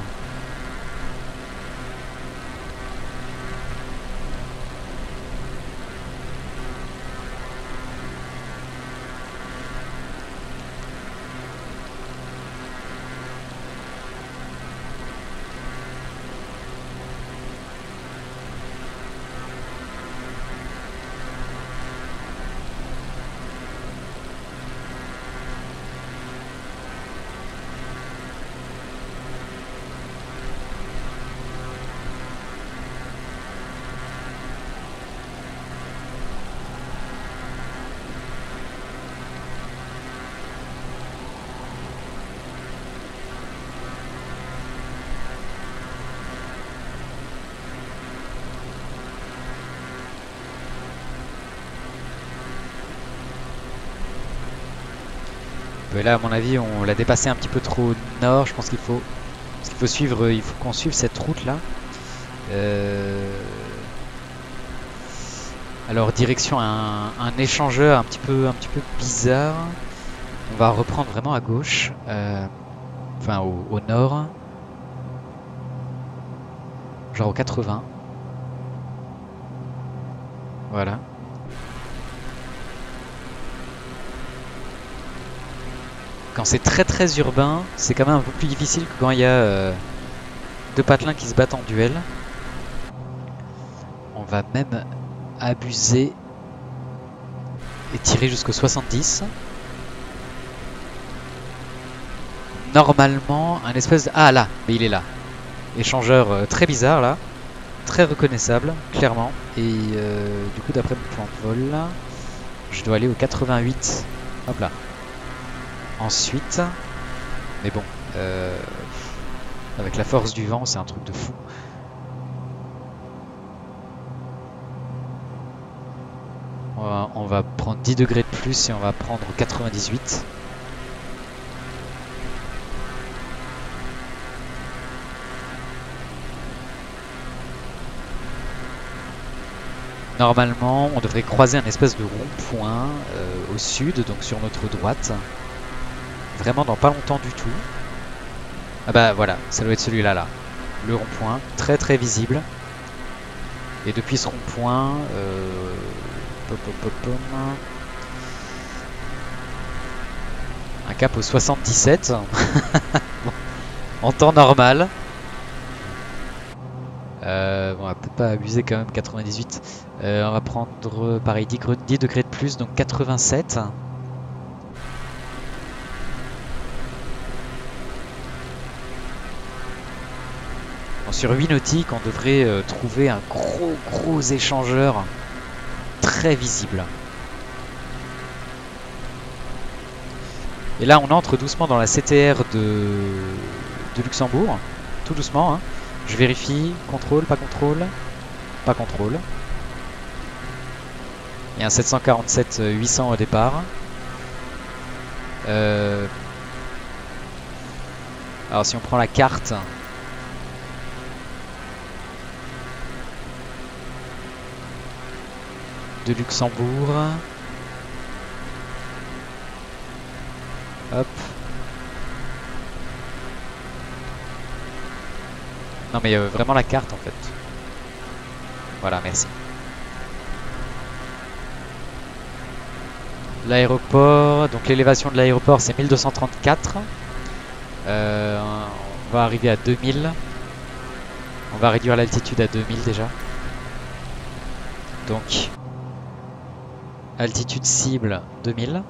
Là, à mon avis, on l'a dépassé un petit peu trop au nord. Je pense qu'il faut suivre, il faut qu'on suive cette route là. Alors direction un échangeur un petit peu bizarre. On va reprendre vraiment à gauche, enfin au nord, genre au 80. Voilà. Quand c'est très urbain, c'est quand même un peu plus difficile que quand il y a deux patelins qui se battent en duel. On va même abuser et tirer jusqu'au 70. Normalement, un espèce de... Ah là, mais il est là. Échangeur très bizarre là. très reconnaissable, clairement. Et du coup, d'après mon plan de vol, là, je dois aller au 88. Hop là. Ensuite, mais bon, avec la force du vent, c'est un truc de fou. On va prendre 10 degrés de plus et on va prendre 98. Normalement, on devrait croiser un espèce de rond-point au sud, donc sur notre droite. Vraiment dans pas longtemps du tout. Ah bah voilà, ça doit être celui-là là. Le rond-point, très très visible. Et depuis ce rond-point, un cap au 77 en temps normal. Bon, on va peut-être pas abuser quand même, 98. On va prendre pareil 10 degrés de plus, donc 87. Bon, sur 8 nautiques, on devrait trouver un gros échangeur très visible. Et là, on entre doucement dans la CTR de Luxembourg, tout doucement. Hein. Je vérifie, contrôle, pas contrôle, pas contrôle. Il y a un 747-800 au départ. Alors si on prend la carte, de Luxembourg, hop. Non mais vraiment la carte en fait. Voilà, merci. L'aéroport, donc l'élévation de l'aéroport c'est 1234. On va arriver à 2000. On va réduire l'altitude à 2000 déjà. Donc altitude cible 2000.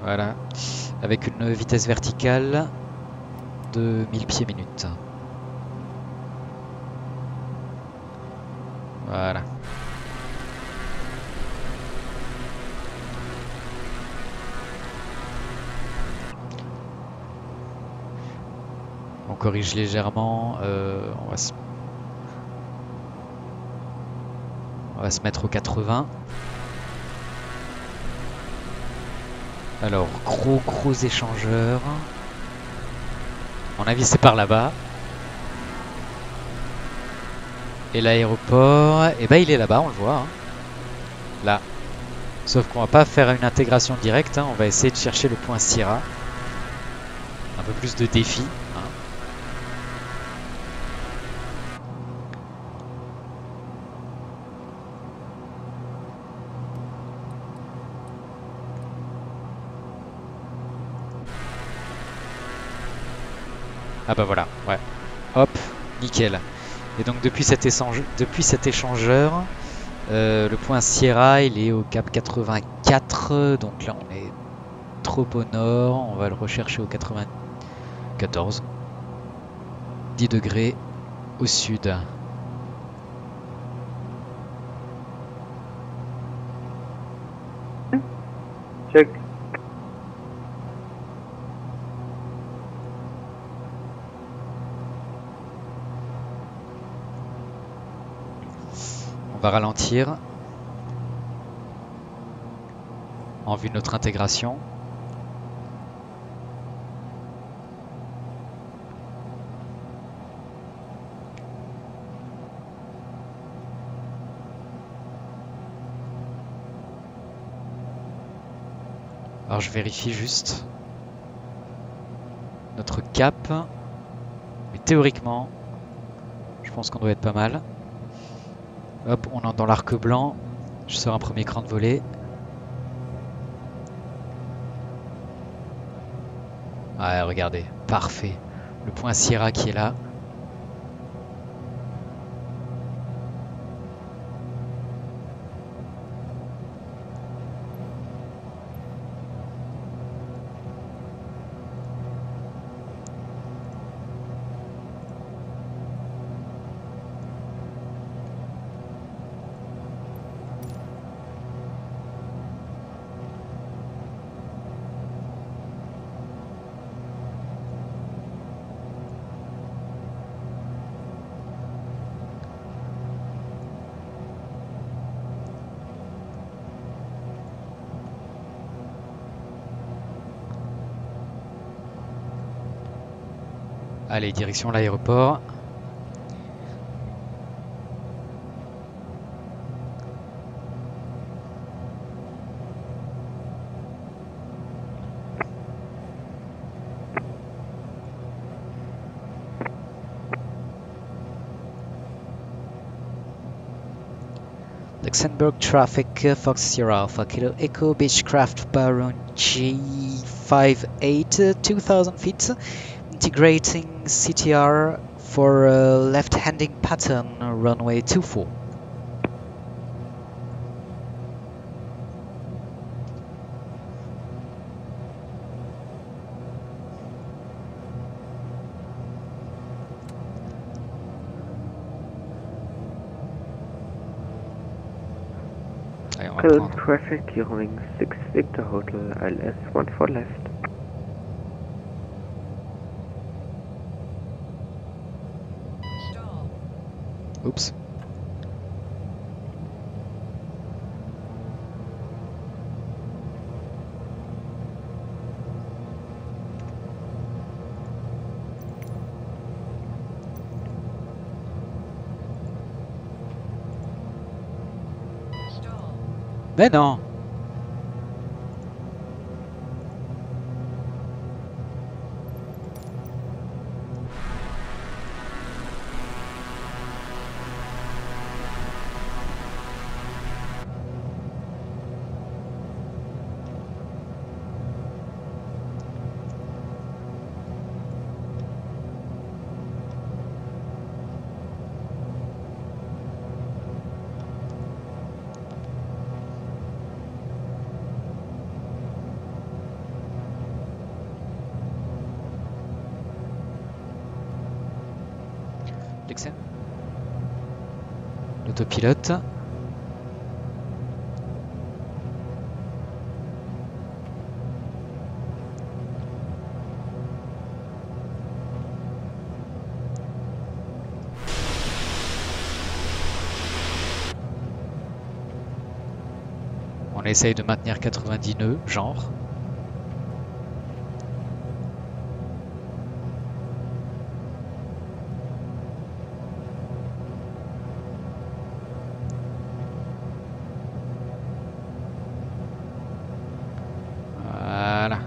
Voilà. Avec une vitesse verticale de 1000 pieds minutes. Voilà. On corrige légèrement. On va se mettre au 80. Alors, gros échangeur. À mon avis, c'est par là-bas. Et l'aéroport, eh ben, il est là-bas, on le voit. Hein. Là. Sauf qu'on va pas faire une intégration directe. Hein. On va essayer de chercher le point Sierra. Un peu plus de défi. Hein. Ah bah voilà, ouais. Hop, nickel. Et donc depuis cet échangeur, le point Sierra, il est au cap 84. Donc là, on est trop au nord. On va le rechercher au 94. 10 degrés au sud. Check. On va ralentir en vue de notre intégration. Alors je vérifie juste notre cap, mais théoriquement, je pense qu'on doit être pas mal. Hop, on entre dans l'arc blanc. Je sors un premier cran de volée. Ouais, regardez, parfait. Le point Sierra qui est là. Allez, direction l'aéroport. Luxembourg traffic, Fox Sierra Alpha Kilo Echo Beechcraft Baron G58, 2000 feet, integrating CTR for left-handing pattern, runway 24. Current traffic during 6 Victor Hotel LS 1 for left. Oups. Mais non. L'autopilote. On essaye de maintenir 90 nœuds, genre. Voilà.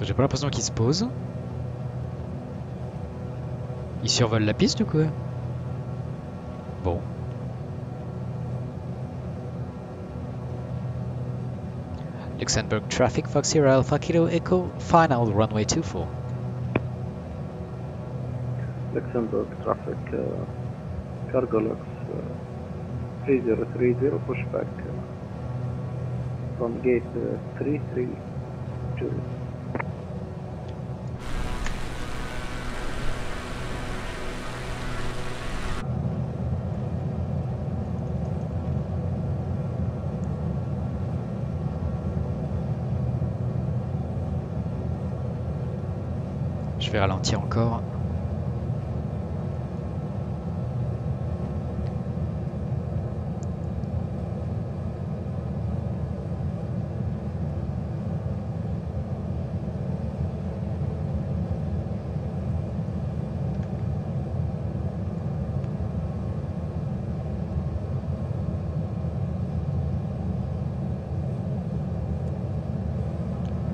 J'ai pas l'impression qu'il se pose. Il survole la piste ou quoi? Bon. Luxembourg traffic, Fox Sierra Alpha Kilo Echo, final runway 24. Luxembourg traffic, Cargolux 3030 pushback from gate 332. Je vais ralentir encore.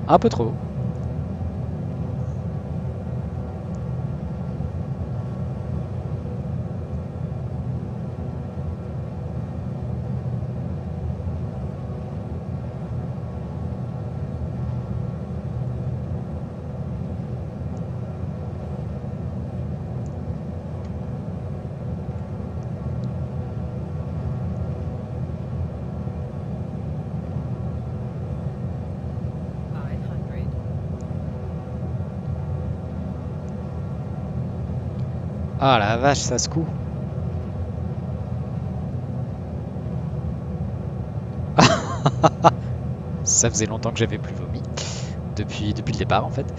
Un peu trop. Ah la vache, ça secoue. Ça faisait longtemps que j'avais plus vomi. Depuis le départ, en fait.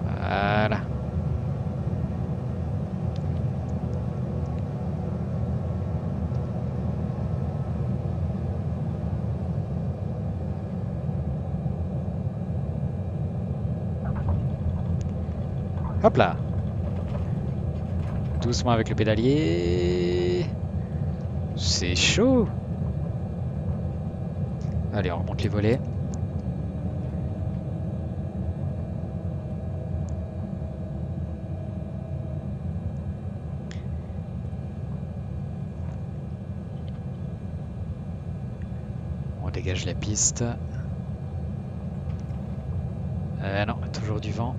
Voilà. Hop là. Doucement avec le pédalier. C'est chaud. Allez, on remonte les volets. On dégage la piste. Non, toujours du vent.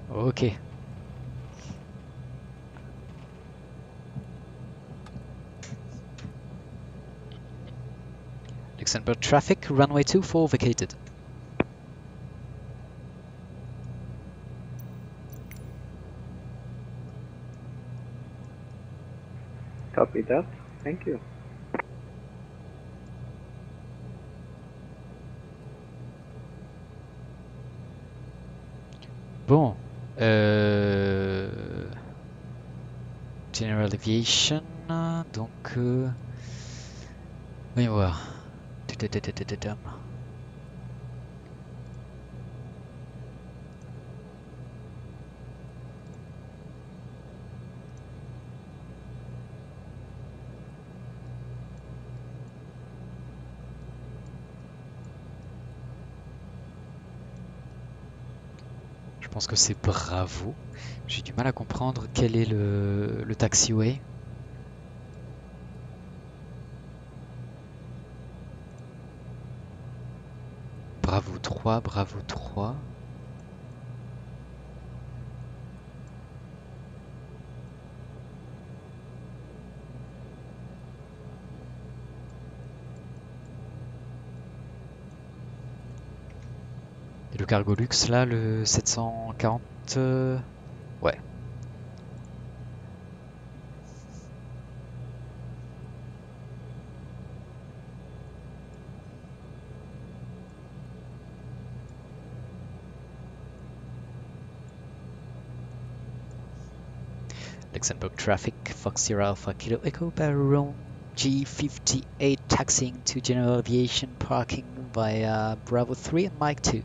Ok. Luxembourg traffic, runway 24 vacated. Copy that. Thank you. Bon. General Aviation. Donc. Voyons voir. Je pense que c'est Bravo. J'ai du mal à comprendre quel est le taxiway. Bravo 3, Bravo 3. Et le cargo luxe là, le 740... Ouais. Luxembourg traffic, Fox Sierra Alpha Kilo Echo Baron G58 taxiing to General Aviation parking via Bravo 3 and Mike 2.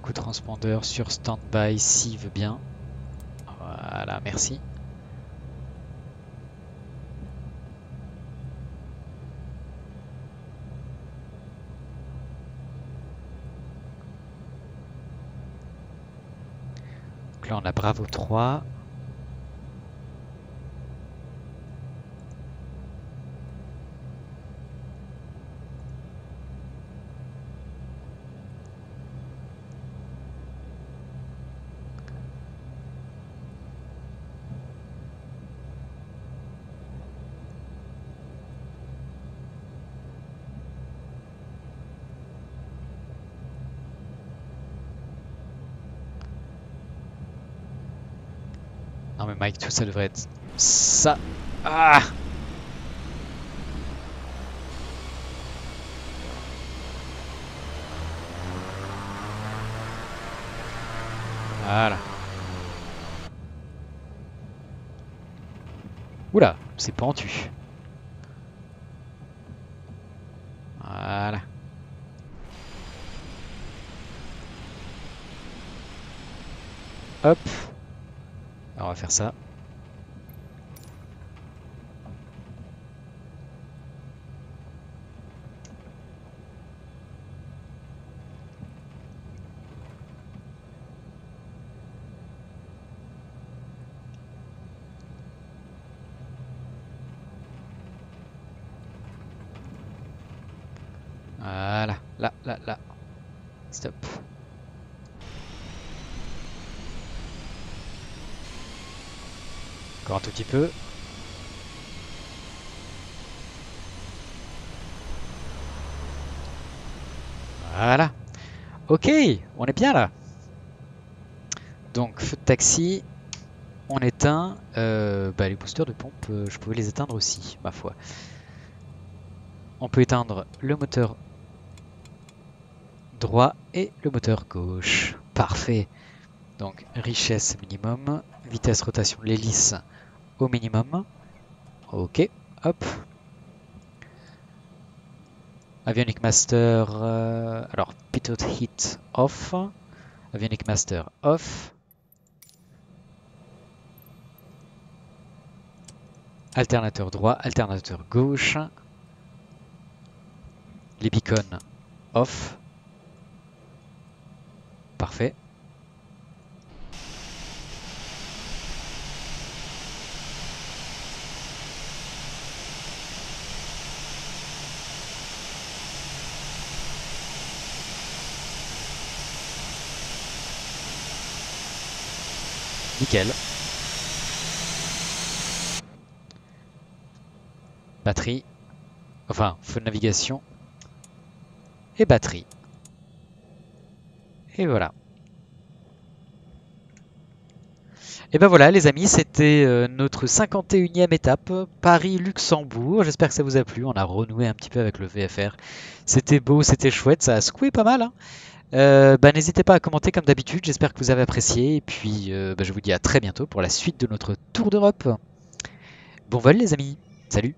Co-transpondeur sur stand-by s'il veut bien. Voilà, merci. Donc là on a Bravo 3. Non mais Mike, tout ça devrait être ça. Ah! Voilà. Oula, c'est pentu. Voilà. Hop. Alors on va faire ça. Voilà, là. Stop. Encore un tout petit peu. Voilà. Ok, on est bien là. Donc, feu de taxi. On éteint. Les boosters de pompe, je pouvais les éteindre aussi, ma foi. On peut éteindre le moteur droit et le moteur gauche. Parfait. Donc, richesse minimum. Vitesse rotation de l'hélice au minimum. Ok, hop. Avionic Master, alors pitot heat off. Avionic Master off. Alternateur droit, alternateur gauche. Les beacons off. Parfait. Nickel. Batterie. Enfin, feu de navigation. Et batterie. Et voilà. Et ben voilà les amis, c'était notre 51e étape, Paris-Luxembourg. J'espère que ça vous a plu. On a renoué un petit peu avec le VFR. C'était beau, c'était chouette, ça a secoué pas mal. Hein. N'hésitez pas à commenter comme d'habitude, j'espère que vous avez apprécié. Et puis je vous dis à très bientôt pour la suite de notre tour d'Europe. Bon vol les amis, salut!